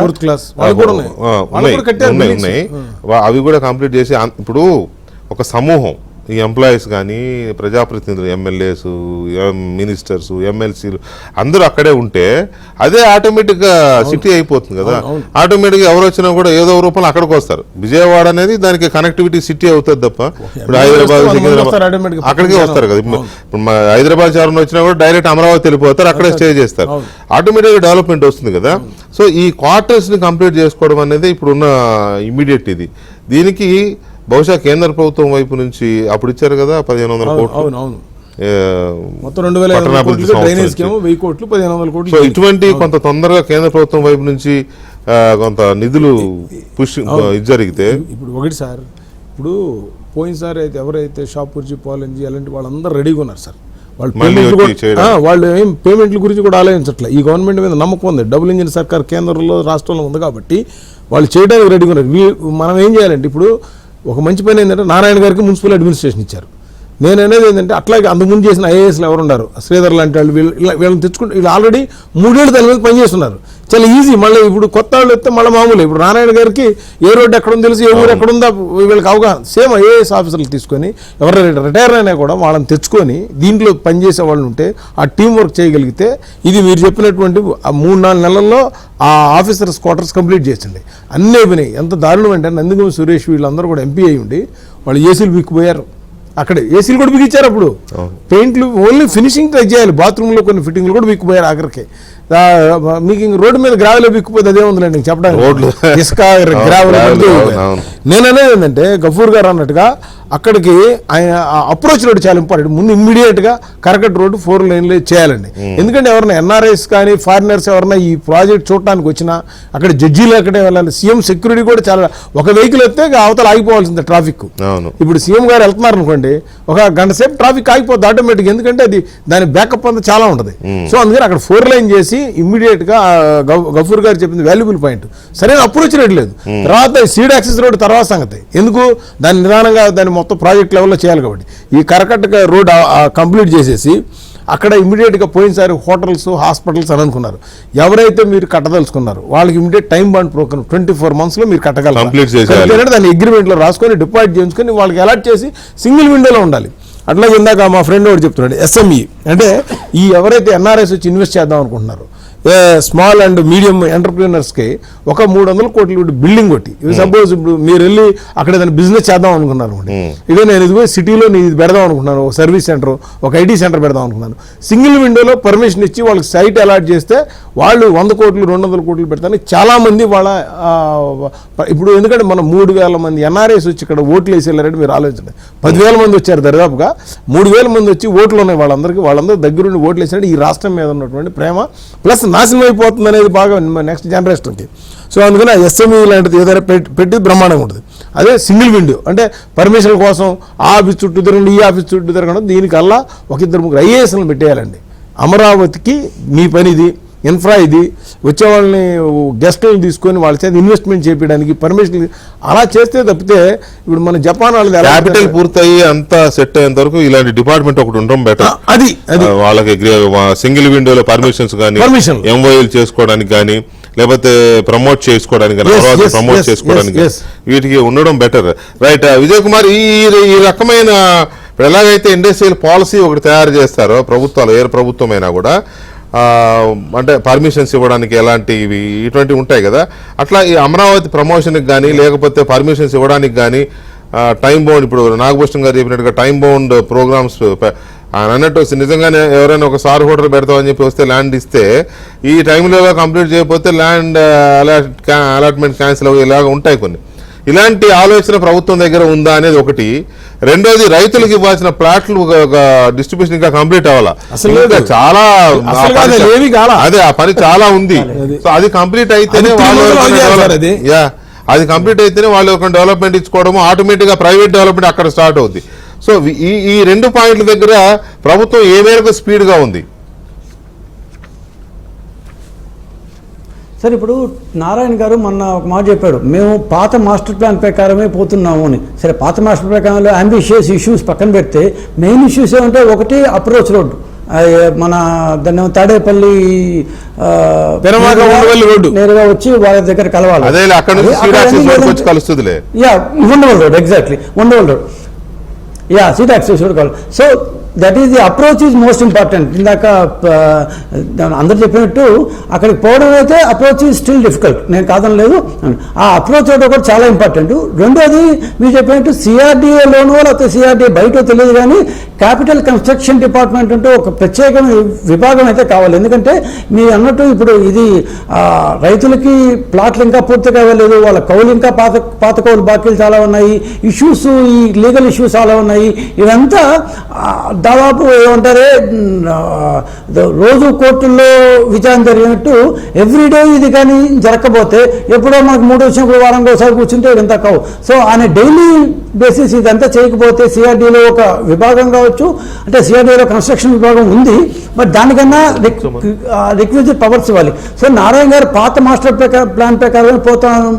ఉన్నాయి. అవి కూడా కంప్లీట్ చేసి ఇప్పుడు ఒక సమూహం ఈ ఎంప్లాయీస్ కానీ ప్రజాప్రతినిధులు, ఎమ్మెల్యేస్, మినిస్టర్స్, ఎమ్మెల్సీలు అందరూ అక్కడే ఉంటే అదే ఆటోమేటిక్గా సిటీ అయిపోతుంది కదా. ఆటోమేటిక్గా ఎవరు వచ్చినా కూడా ఏదో రూపంలో అక్కడికి వస్తారు. విజయవాడ అనేది దానికి కనెక్టివిటీ సిటీ అవుతుంది తప్ప, ఇప్పుడు హైదరాబాద్, సికింద్రాబాద్ అక్కడికే వస్తారు కదా. ఇప్పుడు హైదరాబాద్ ఎవరైనా వచ్చినా కూడా డైరెక్ట్ అమరావతి వెళ్ళిపోతారు, అక్కడే స్టే చేస్తారు. ఆటోమేటిక్గా డెవలప్మెంట్ వస్తుంది కదా. సో ఈ క్వార్టర్స్ని కంప్లీట్ చేసుకోవడం అనేది ఇప్పుడున్న ఇమీడియట్ ఇది. దీనికి బహుశా కేంద్ర ప్రభుత్వం వైపు నుంచి అప్పుడు ఇచ్చారు కదా 1,500 కోట్లు, సో ఇటువంటి కొంత తొందరగా కేంద్ర ప్రభుత్వం వైపు నుంచి కొంత నిధులు పుష్ జరిగితే. ఇప్పుడు ఒకటి సార్, ఇప్పుడు పోయినసారి అయితే ఎవరైతే షాపూర్జీ, పాలెంజీ అలాంటి వాళ్ళందరూ రెడీగా ఉన్నారు సార్. వాళ్ళు ఏం పేమెంట్ల గురించి కూడా ఆలోచించట్లే. ఈ గవర్నమెంట్ మీద నమ్మకం ఉంది, డబుల్ ఇంజిన్ సర్కార్ కేంద్రంలో రాష్ట్రంలో ఉంది కాబట్టి వాళ్ళు చేయడానికి రెడీగా ఉన్నారు. మనం ఏం చేయాలంటే ఇప్పుడు ఒక మంచి పని ఏంటంటే నారాయణ గారికి మున్సిపల్ అడ్మినిస్ట్రేషన్ ఇచ్చారు. నేను అనేది ఏంటంటే అట్లాగే అంతకుముందు చేసిన ఐఏఎస్లు ఎవరు ఉన్నారు, శ్రీధర్ లాంటి వాళ్ళు, వీళ్ళని తెచ్చుకుంటే వీళ్ళు ఆల్రెడీ 3 ఏళ్ళు దాని మీద పనిచేస్తున్నారు. చాలా ఈజీ. మళ్ళీ ఇప్పుడు కొత్త వాళ్ళు వస్తే మళ్ళీ మామూలు. ఇప్పుడు నారాయణ గారికి ఏ రోడ్డు ఎక్కడుందో తెలుసు, ఏ ఊరు ఎక్కడుందా వీళ్ళకి అవగాహన. సేమ్ ఐఏఎస్ ఆఫీసర్లు తీసుకొని ఎవరైనా రిటైర్ అయినా కూడా వాళ్ళని తెచ్చుకొని దీంట్లో పనిచేసే వాళ్ళు ఉంటే ఆ టీం వర్క్ చేయగలిగితే ఇది మీరు చెప్పినటువంటి 3-4 నెలల్లో ఆ ఆఫీసర్స్ క్వార్టర్స్ కంప్లీట్ చేసింది. అన్నీ అయిపోయినాయి. ఎంత దారుణం అంటే నందిగం సురేష్ వీళ్ళందరూ కూడా ఎంపీ అయి ఉండి వాళ్ళు ఏసీలు బిక్కుపోయారు. అక్కడే ఏసీలు కూడా బిగించారు. అప్పుడు పెయింట్లు ఓన్లీ ఫినిషింగ్ ట్రై చేయాలి. బాత్రూంలో కొన్ని ఫిట్టింగ్లు కూడా బిక్కుపోయారు. ఆఖరికి మీకు ఇంక రోడ్డు మీద గ్రావెల్ బిక్కుపోతే అదే ఉందిలేండి చెప్పడానికి. ఇసుక గ్రావెల్. నేను అనేది ఏంటంటే గఫూర్ గారు అన్నట్టుగా అక్కడికి ఆయన అప్రోచ్ రోడ్డు చాలా ఇంపార్టెంట్. ముందు ఇమ్మీడియట్గా కరకట్ రోడ్డు 4 లేన్లు చేయాలండి. ఎందుకంటే ఎవరైనా ఎన్ఆర్ఐస్ కానీ ఫారినర్స్ ఎవరైనా ఈ ప్రాజెక్ట్ చూడటానికి వచ్చినా అక్కడ జడ్జీలు అక్కడే వెళ్ళాలి. సీఎం సెక్యూరిటీ కూడా చాలా, ఒక వెహికల్ వస్తే అవతల ఆగిపోవాల్సిందే ట్రాఫిక్. ఇప్పుడు సీఎం గారు వెళ్తున్నారు అనుకోండి, ఒక గంట సేపు ట్రాఫిక్ ఆగిపోద్ది ఆటోమేటిక్. ఎందుకంటే అది దాని బ్యాకప్ అంతా చాలా ఉంటుంది. సో అందుకని అక్కడ 4 లైన్ చేసి ఇమ్మీడియట్గా గఫూర్ గారు చెప్పింది వాల్యుబుల్ పాయింట్. సరైన అప్రోచ్ రేట్ లేదు. తర్వాత సీడ్ యాక్సెస్ రోడ్ తర్వాత సంగతి. ఎందుకు దాన్ని నిదానంగా దాన్ని మొత్తం ప్రాజెక్ట్ లెవెల్లో చేయాలి. కాబట్టి ఈ కరకట్ట రోడ్ కంప్లీట్ చేసేసి అక్కడ ఇమీడియట్గా పోయినసారి హోటల్స్, హాస్పిటల్స్ అని అనుకున్నారు. ఎవరైతే మీరు కట్టదలుచుకున్నారు వాళ్ళకి ఇమీడియట్ టైం బాండ్ ప్రోగ్రామ్ 24 monthsలో మీరు కట్టగలరు. దాన్ని అగ్రిమెంట్లో రాసుకొని డిపాజిట్ చేయించుకొని వాళ్ళకి అలాట్ చేసి సింగిల్ విండోలో ఉండాలి. అట్లాగే ఇందాక మా ఫ్రెండ్ ఒకటి చెప్తున్నాడు, ఎస్ఎంఈ అంటే ఈ ఎవరైతే ఎన్ఆర్ఐస్ వచ్చి ఇన్వెస్ట్ చేద్దాం అనుకుంటున్నారు, స్మాల్ అండ్ మీడియం ఎంటర్ప్రీనర్స్కి ఒక 300 కోట్లు బిల్డింగ్ కొట్టి, సపోజ్ ఇప్పుడు మీరు వెళ్ళి అక్కడ ఏదైనా బిజినెస్ చేద్దాం అనుకున్నారు అనుకోండి, ఇదే నేను ఇదిగో సిటీలో నేను ఇది పెడదాం అనుకున్నాను, ఒక సర్వీస్ సెంటర్, ఒక ఐటీ సెంటర్ పెడదాం అనుకున్నాను, సింగిల్ విండోలో పర్మిషన్ ఇచ్చి వాళ్ళకి సైట్ అలాట్ చేస్తే వాళ్ళు 100 కోట్లు 200 కోట్లు పెడతాను. చాలామంది వాళ్ళ ఇప్పుడు ఎందుకంటే మనం 3,000 మంది ఎన్ఆర్ఐస్ వచ్చి ఇక్కడ ఓట్లు వేసి వెళ్ళారంటే మీరు ఆలోచించండి. 10,000 మంది వచ్చారు దరిదాపుగా, 3,000 మంది వచ్చి ఓట్లు ఉన్నాయి వాళ్ళందరికీ. వాళ్ళందరూ దగ్గరుండి ఓట్లు వేసారంటే ఈ రాష్ట్రం మీద ఉన్నటువంటి ప్రేమ ప్లస్ నాశనం అయిపోతుంది అనేది బాగా నెక్స్ట్ జనరేషన్కి. సో అందుకని ఎస్ఎంఈ లాంటిది ఏదైనా పెట్టి బ్రహ్మాండంగా ఉంటుంది. అదే సింగిల్ విండో అంటే పర్మిషన్ కోసం ఆ ఆఫీస్ చుట్టూ తిరగండి, ఈ ఆఫీస్ చుట్టూ తిరగడం, దీనికల్లా 1-2-3 ఐఏఎస్లను పెట్టేయాలండి. అమరావతికి మీ పని ఇది, ఇన్ఫ్రా ఇది, వచ్చే వాళ్ళని గెస్టులను తీసుకొని వాళ్ళ చేత ఇన్వెస్ట్మెంట్ చేయడానికి పర్మిషన్ అలా చేస్తే తప్పితే ఇప్పుడు మన జపాన్ వాళ్ళది క్యాపిటల్ పూర్తయి అంతా సెట్ అయ్యేంత వరకు ఇలాంటి డిపార్ట్మెంట్ ఒకటి ఉండడం బెటర్. అది వాళ్ళకి సింగిల్ విండోలో పర్మిషన్స్ కానీ, ఎంఓఎల్ చేసుకోవడానికి కానీ, లేకపోతే ప్రమోట్ చేసుకోవడానికి వీటికి ఉండడం బెటర్. రైట్ విజయ్ కుమార్, ఈ రకమైన ఎలాగైతే ఇండస్ట్రియల్ పాలసీ ఒకటి తయారు చేస్తారో ప్రభుత్వాలు, ఏ ప్రభుత్వమైనా కూడా అంటే పర్మిషన్స్ ఇవ్వడానికి ఎలాంటివి ఇటువంటివి ఉంటాయి కదా, అట్లా ఈ అమరావతి ప్రమోషన్కి కానీ లేకపోతే పర్మిషన్స్ ఇవ్వడానికి కానీ టైం బౌండ్, ఇప్పుడు నాగభూషణ్ గారు చెప్పినట్టుగా టైం బౌండ్ ప్రోగ్రామ్స్ అన్నట్టు నిజంగానే ఎవరైనా ఒక సార్ హోటల్ పెడతామని చెప్పి వస్తే ల్యాండ్ ఇస్తే ఈ టైంలో కంప్లీట్ చేయకపోతే ల్యాండ్ అలాట్మెంట్ క్యాన్సిల్ అవ్వ ఇలాగ ఉంటాయి కొన్ని. ఇలాంటి ఆలోచన ప్రభుత్వం దగ్గర ఉందా అనేది ఒకటి. రెండోది, రైతులకు ఇవ్వాల్సిన ప్లాట్లు డిస్ట్రిబ్యూషన్ ఇంకా కంప్లీట్ అవ్వాలా, చాలా అదే ఆ పని చాలా ఉంది. సో అది కంప్లీట్ అయితేనే వాళ్ళు ఒక డెవలప్మెంట్ ఇచ్చుకోవడము, ఆటోమేటిక్ గా ప్రైవేట్ డెవలప్మెంట్ అక్కడ స్టార్ట్ అవుద్ది. సో ఈ 2 పాయింట్ల దగ్గర ప్రభుత్వం ఏ మేరకు స్పీడ్ గా ఉంది? సరే, ఇప్పుడు నారాయణ గారు మొన్న ఒక మాట చెప్పాడు, మేము పాత మాస్టర్ ప్లాన్ ప్రకారమే పోతున్నాము అని. సరే, పాత మాస్టర్ ప్లాన్లో అంబిషియస్ ఇష్యూస్ పక్కన పెడితే మెయిన్ ఇష్యూస్ ఏమంటే, ఒకటి అప్రోచ్ రోడ్డు, మన దాన్ని తాడేపల్లి నేరుగా వచ్చి వాళ్ళ దగ్గర కలవాలి. Undavalli road, exactly Undavalli road, seed access road కావాలి. So that is the approach is most important. ఇందాక అందరు చెప్పినట్టు అక్కడికి పోవడం అయితే అప్రోచ్ ఈజ్ స్టిల్ డిఫికల్ట్, నేను కాదనలేదు. ఆ అప్రోచ్ ఒకటి చాలా ఇంపార్టెంట్. రెండోది మీరు చెప్పినట్టు సిఆర్డీఏలోనో లేకపోతే సిఆర్డీఏ బయట తెలియదు కానీ క్యాపిటల్ కన్స్ట్రక్షన్ డిపార్ట్మెంట్ అంటూ ఒక ప్రత్యేకమైన విభాగం అయితే కావాలి. ఎందుకంటే మీరు అన్నట్టు ఇప్పుడు ఇది రైతులకి ప్లాట్లు ఇంకా పూర్తిగా ఇవ్వలేదు, వాళ్ళ కౌలు ఇంకా పాత కౌలు బాకీలు చాలా ఉన్నాయి, ఇష్యూస్ ఈ లీగల్ ఇష్యూస్ చాలా ఉన్నాయి. ఇదంతా దాదాపు ఏమంటారే రోజు కోర్టుల్లో విచారణ జరిగినట్టు ఎవ్రీడే ఇది కానీ జరగకపోతే ఎప్పుడో మనకు 3 వచ్చినప్పుడు వారంగా ఒకసారి కూర్చుంటే ఇదంతా కావు. సో ఆయన డైలీ బేసిస్ ఇదంతా చేయకపోతే సిఆర్డీలో ఒక విభాగం కావచ్చు, అంటే సిఆర్డీలో కన్స్ట్రక్షన్ విభాగం ఉంది, బట్ దానికన్నా రిక్విజిట్ పవర్స్ ఇవ్వాలి. సో నారాయణ గారు పాత మాస్టర్ ప్లాన్ ప్రకారం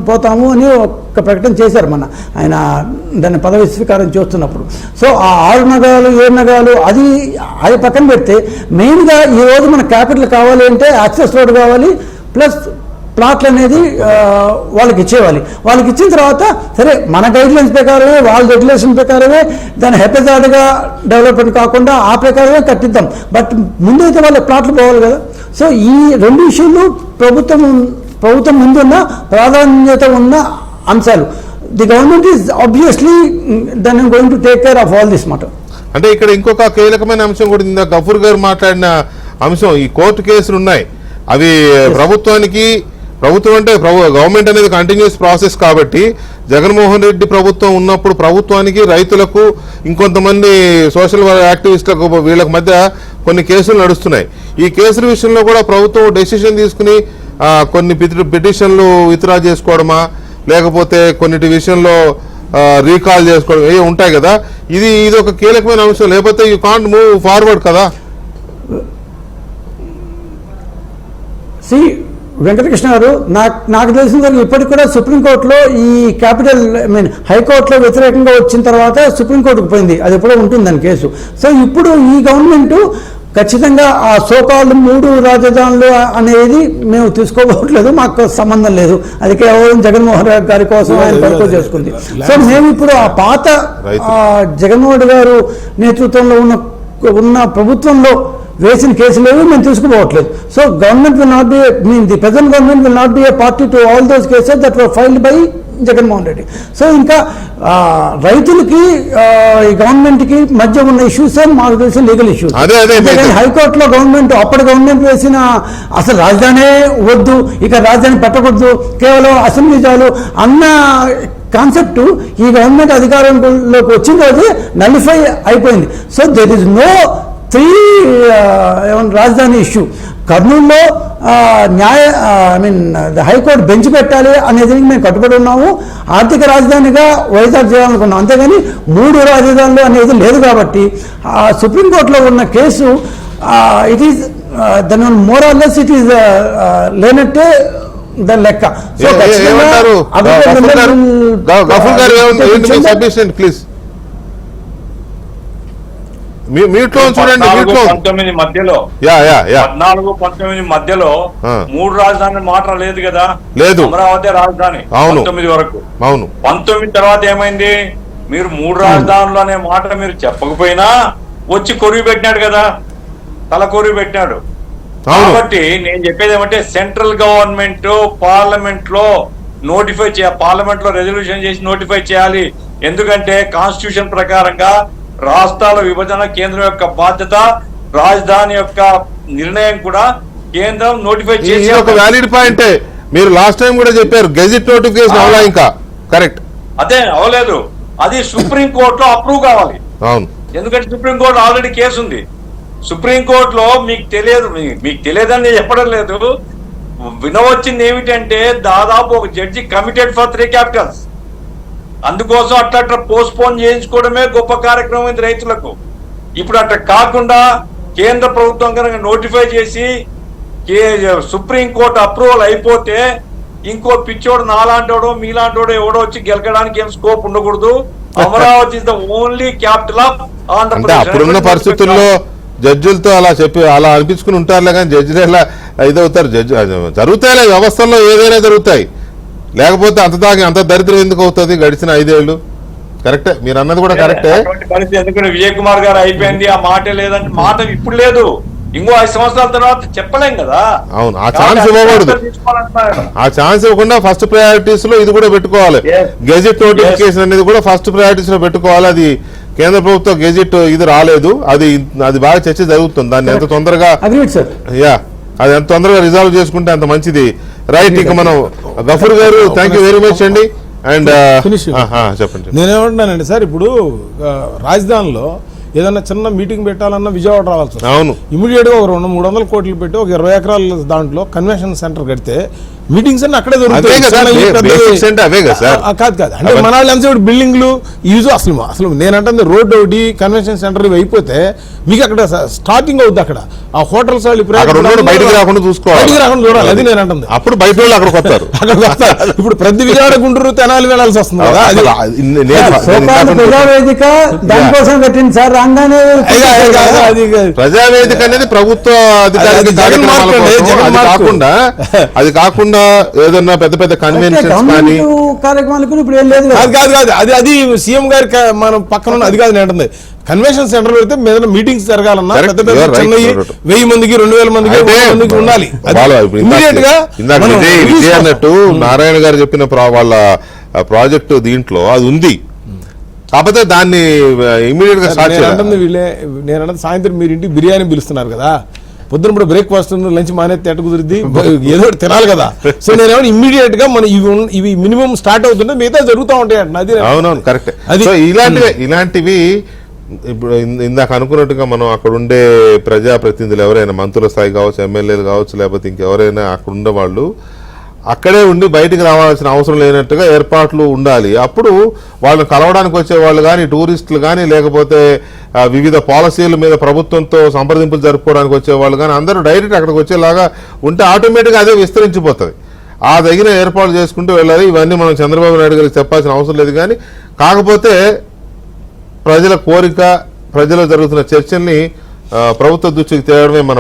పోతాము అని ఒక ప్రకటన చేశారు మన ఆయన దాన్ని పదవి స్వీకారం చేస్తున్నప్పుడు. సో ఆ 6 నగరాలు 7 నగరాలు అది పక్కన పెడితే మెయిన్గా ఈరోజు మన క్యాపిటల్ కావాలి అంటే యాక్సెస్ రోడ్ కావాలి, ప్లస్ ప్లాట్లు అనేది వాళ్ళకి ఇచ్చేవాలి. వాళ్ళకి ఇచ్చిన తర్వాత సరే మన గైడ్లైన్స్ ప్రకారమే వాళ్ళ రెగ్యులేషన్ ప్రకారమే దాన్ని హెపజాడ్గా డెవలప్మెంట్ కాకుండా ఆ ప్రకారమే కట్టిద్దాం, బట్ ముందైతే వాళ్ళకి ప్లాట్లు పోవాలి కదా. సో ఈ 2 ఇష్యూలు ప్రభుత్వం ముందున్న ప్రాధాన్యత ఉన్న అంశాలు. The government is obviously then going to take care of all this matter. అంటే ఇక్కడ ఇంకొక కీలకమైన అంశం కూడా ఇందా గఫూర్ గారు మాట్లాడిన అంశం, ఈ కోర్టు కేసులు ఉన్నాయి, అవి ప్రభుత్వం అంటే గవర్నమెంట్ అనేది కంటిన్యూస్ ప్రాసెస్ కాబట్టి జగన్మోహన్ రెడ్డి ప్రభుత్వం ఉన్నప్పుడు ప్రభుత్వానికి రైతులకు ఇంకొంతమంది సోషల్ యాక్టివిస్టులకు వీళ్ళకి మధ్య కొన్ని కేసులు నడుస్తున్నాయి. ఈ కేసుల విషయంలో కూడా ప్రభుత్వం డెసిషన్ తీసుకుని కొన్ని పిటిషన్లు విత్డ్రా చేసుకోవడమా లేకపోతే కొన్నిటి విషయంలో రీకాల్ చేసుకోవడం ఏ ఉంటాయి కదా, ఇది ఒక కీలకమైన అంశం, లేకపోతే యూ కాంట్ మూవ్ ఫార్వర్డ్ కదా. వెంకటకృష్ణ గారు, నాకు తెలిసిన ఇప్పటికి కూడా సుప్రీంకోర్టులో ఈ క్యాపిటల్ హైకోర్టులో వ్యతిరేకంగా వచ్చిన తర్వాత సుప్రీంకోర్టుకు పోయింది, అది ఎప్పుడో ఉంటుంది దాని కేసు. సో ఇప్పుడు ఈ గవర్నమెంట్ ఖచ్చితంగా ఆ సోకాళ్ళు 3 రాజధానులు అనేది మేము తీసుకోవట్లేదు, మాకు సంబంధం లేదు, అది కేవలం జగన్మోహన్ రెడ్డి గారి కోసం ఆయన ప్రపోజ్ చేసుకుంది. సో మేము ఇప్పుడు ఆ పాత జగన్మోహన్ రెడ్డి గారు నేతృత్వంలో ఉన్న ప్రభుత్వంలో వేసిన కేసులేవి మేము తీసుకుపోవట్లేదు. So government will not be the present government will not be a party to all those cases that were filed by Jaganmohan Reddy. So ఇంకా రైతులకి ఈ గవర్నమెంట్కి మధ్య ఉన్న ఇష్యూస్ మాకు తెలిసిన లీగల్ ఇష్యూస్. హైకోర్టులో అప్పటి గవర్నమెంట్ వేసిన అసలు రాజధానే వద్దు, ఇక రాజధాని పెట్టకూడదు, కేవలం అసెంబ్లీ చాలు అన్న కాన్సెప్ట్ ఈ గవర్నమెంట్ అధికారంలోకి వచ్చిన రోజు నలిఫై అయిపోయింది. సో దెర్ ఇస్ నో 3 రాజధాని ఇష్యూ. కర్నూలులో హైకోర్టు బెంచ్ పెట్టాలి అనేది మేము కట్టుబడి ఉన్నాము, ఆర్థిక రాజధానిగా వైజాగ్ చేయాలనుకున్నాం, అంతేగాని 3 రాజధానులు అనేది లేదు. కాబట్టి సుప్రీంకోర్టులో ఉన్న కేసు ఇట్ ఈస్ దాని more or less it is లేనట్టే దాని లెక్క. ప్లీజ్ చూడండి, 14-19 మధ్యలో 14-19 మధ్యలో 3 రాజధాని మాట లేదు కదా, లేదు, అమరావతి రాజధాని 19 వరకు. 19 తర్వాత ఏమైంది, మీరు 3 రాజధానులు అనే మాట మీరు చెప్పకపోయినా వచ్చి కొరివి పెట్టినాడు కదా, తల కొరివి పెట్టినాడు. కాబట్టి నేను చెప్పేది ఏమంటే సెంట్రల్ గవర్నమెంట్ పార్లమెంట్ లో నోటిఫై చేయాలి, పార్లమెంట్ లో రెజల్యూషన్ చేసి నోటిఫై చేయాలి. ఎందుకంటే కాన్స్టిట్యూషన్ ప్రకారంగా రాష్ట్రాల విభజన కేంద్రం యొక్క బాధ్యత, రాజధాని యొక్క నిర్ణయం కూడా కేంద్రం నోటిఫై చేసి ఒక వ్యాలిడ్ పాయింట్. మీరు లాస్ట్ టైం కూడా చెప్పారు గెజిట్ నోటిఫికేషన్ అవలా, ఇంకా కరెక్ట్ అదే అవలేదు, అది సుప్రీం కోర్టులో అప్రూవ్ కావాలి. అవును, ఎందుకంటే సుప్రీం కోర్టు ఆల్రెడీ కేసు ఉంది. సుప్రీం కోర్టులో మీకు తెలియదని చెప్పడం లేదు, వినవచ్చింది ఏమిటంటే దాదాపు ఒక జడ్జి కమిటెడ్ ఫర్ 3 క్యాపిటల్స్. అందుకోసం అట్లా పోస్ట్పోన్ చేయించుకోవడమే గొప్ప కార్యక్రమం అయింది రైతులకు. ఇప్పుడు అట్లా కాకుండా కేంద్ర ప్రభుత్వం కనుక నోటిఫై చేసి సుప్రీంకోర్టు అప్రూవల్ అయిపోతే ఇంకో పిచ్చోడు నాలాంటోడో మీలాంటోడో ఎవడో వచ్చి గెలకడానికి ఏం స్కోప్ ఉండకూడదు. Amaravati is the only capital of Andhra Pradesh. అప్పుడున్న పరిస్థితుల్లో జడ్జిలతో అలా అనిపించుకుని ఉంటారులే కానీ జడ్జిలు ఎలా ఇదవుతారు? జరుగుతాయిలే, వ్యవస్థల్లో ఏదైనా జరుగుతాయి, లేకపోతే అంత దరిద్రం ఎందుకు అవుతుంది గడిచిన 5 ఏళ్ళు? కరెక్టే, మీరు అన్నది కూడా కరెక్టే. పరిస్థితి ఎందుకంటే విజయ్ కుమార్ గారు అయిపోయింది, ఆ మాట లేదంటే మాట ఇప్పుడు లేదు, ఇంకో 5 సంవత్సరాల తర్వాత చెప్పలేం కదా. అవును, ఆ ఛాన్స్ ఇవ్వకూడదు. ఆ ఛాన్స్ ఇవ్వకుండా ఫస్ట్ ప్రయారిటీస్ లో ఇది కూడా పెట్టుకోవాలి. గెజిట్ నోటిఫికేషన్ అనేది కూడా ఫస్ట్ ప్రయారిటీస్ లో పెట్టుకోవాలి. అది కేంద్ర ప్రభుత్వం గెజిట్ ఇది రాలేదు, అది బాగా చర్చ జరుగుతుంది. దాన్ని ఎంత తొందరగా అది ఎంత తొందరగా రిజాల్వ్ చేసుకుంటే అంత మంచిది. రైట్, ఇక మనం గఫూర్ గారు థ్యాంక్ యూ వెరీ మచ్ అండి. అండ్ చెప్పండి. నేనేమంటున్నానండి సార్, ఇప్పుడు రాజధానిలో ఏదైనా చిన్న మీటింగ్ పెట్టాలన్నా విజయవాడ రావాల్సి, అవును, ఇమీడియట్ గా ఒక 200-300 కోట్లు పెట్టి ఒక 20 ఎకరాల దాంట్లో కన్వెన్షన్ సెంటర్ కడితే మీటింగ్స్ అన్ని అక్కడే అదే దొరుకుతాయి. కదా, చాలా ఈ పెద్ద- basics అంటే అవే కదా సార్. కాదు అంటే మన వాళ్ళు ఎంతసేపు బిల్డింగ్లు యూజ్ అసలు నేనంటే రోడ్ ఒకటి కన్వెన్షన్ సెంటర్ ఇవి అయిపోతే మీకు అక్కడ స్టార్టింగ్ అవుతుంది. అక్కడ ఆ హోటల్స్ వాళ్ళు అక్కడ ఉన్నోడు బయటికి రాకుండా చూసుకోవాలి. బయటికి రాకుండా చూడాలి. అది నేను అంటుంది. అప్పుడు బయట వాళ్ళు అక్కడికి వస్తారు. అక్కడికి వస్తారు. ఇప్పుడు ప్రతి విజయవాడ గుంటూరు తెనాలి వెళ్ళాల్సి వస్తుంది కదా. అది సోకాలు ప్రజావేదిక దానికోసం పెట్టింది సార్. రాగానే ప్రజావేదిక అనేది ప్రభుత్వ అధికారిక అది జగన్ కార్యక్రమాల మార్క్ అండి, కోసం. జగన్ అది కాకుండా ఏదన్నా పెద్ద పెద్ద కన్వెన్షన్స్ కానీ కార్యక్రమాలకు ఇప్పుడు ఏం లేదు కదా. కాదు అది సీఎం గారి మన పక్కన ఉన్న అది కాదు నేను అంటుంది. కన్వెన్షన్ సెంటర్ అయితే మీద మీటింగ్స్ జరగాలన్నా Correct. పెద్ద పెద్ద You are right. చెన్నై 1000 మందికి 2000 మందికి అయితే 1000 మందికి ఉండాలి. ఇమీడియట్ గా ఇందాక మనం విజయ్ release అన్నట్టు నారాయణ గారు చెప్పిన వాళ్ళ ప్రాజెక్టు దీంట్లో అది ఉంది. కాకపోతే దాన్ని ఇమీడియట్ గా స్టార్ట్ నేను చేయాలి. అంటుంది నేనంటే సాయంత్రం మీరు ఇంటికి బిర్యానీ పిలుస్తున్నారు కదా, పొద్దున ఇప్పుడు బ్రేక్ఫాస్ట్ లంచ్ మానేస్తే ఎట్ట కుదిరిద్ది, ఏదో ఒకటి తినాలి కదా. సో నేనేమో ఇమ్మీడియట్ గా మనం ఇవి మినిమం స్టార్ట్ అవుతుంటే మిగతా జరుగుతూ ఉంటాయి అంటున్నా. అది అవునవును కరెక్ట్. అది- సో ఇలాంటివి ఇప్పుడు ఇందాక అనుకున్నట్టుగా మనం అక్కడ ఉండే ప్రజాప్రతినిధులు ఎవరైనా మంత్రుల స్థాయి కావచ్చు, ఎమ్మెల్యేలు కావచ్చు, లేకపోతే ఇంకెవరైనా అక్కడ ఉండే వాళ్ళు అక్కడే ఉండి బయటికి రావాల్సిన అవసరం లేనట్టుగా ఏర్పాట్లు ఉండాలి. అప్పుడు వాళ్ళని కలవడానికి వచ్చే వాళ్ళు కానీ, టూరిస్టులు కానీ, లేకపోతే వివిధ పాలసీల మీద ప్రభుత్వంతో సంప్రదింపులు జరుపుకోవడానికి వచ్చే వాళ్ళు కానీ అందరూ డైరెక్ట్ అక్కడికి వచ్చేలాగా ఉంటే ఆటోమేటిక్గా అదే విస్తరించిపోతుంది. ఆ తగిన ఏర్పాట్లు చేసుకుంటూ వెళ్ళాలి. ఇవన్నీ మనం చంద్రబాబు నాయుడు గారికి చెప్పాల్సిన అవసరం లేదు. కానీ కాకపోతే ప్రజల కోరిక, ప్రజలు జరుగుతున్న చర్చల్ని ప్రభుత్వ దృష్టికి తేవడమే మన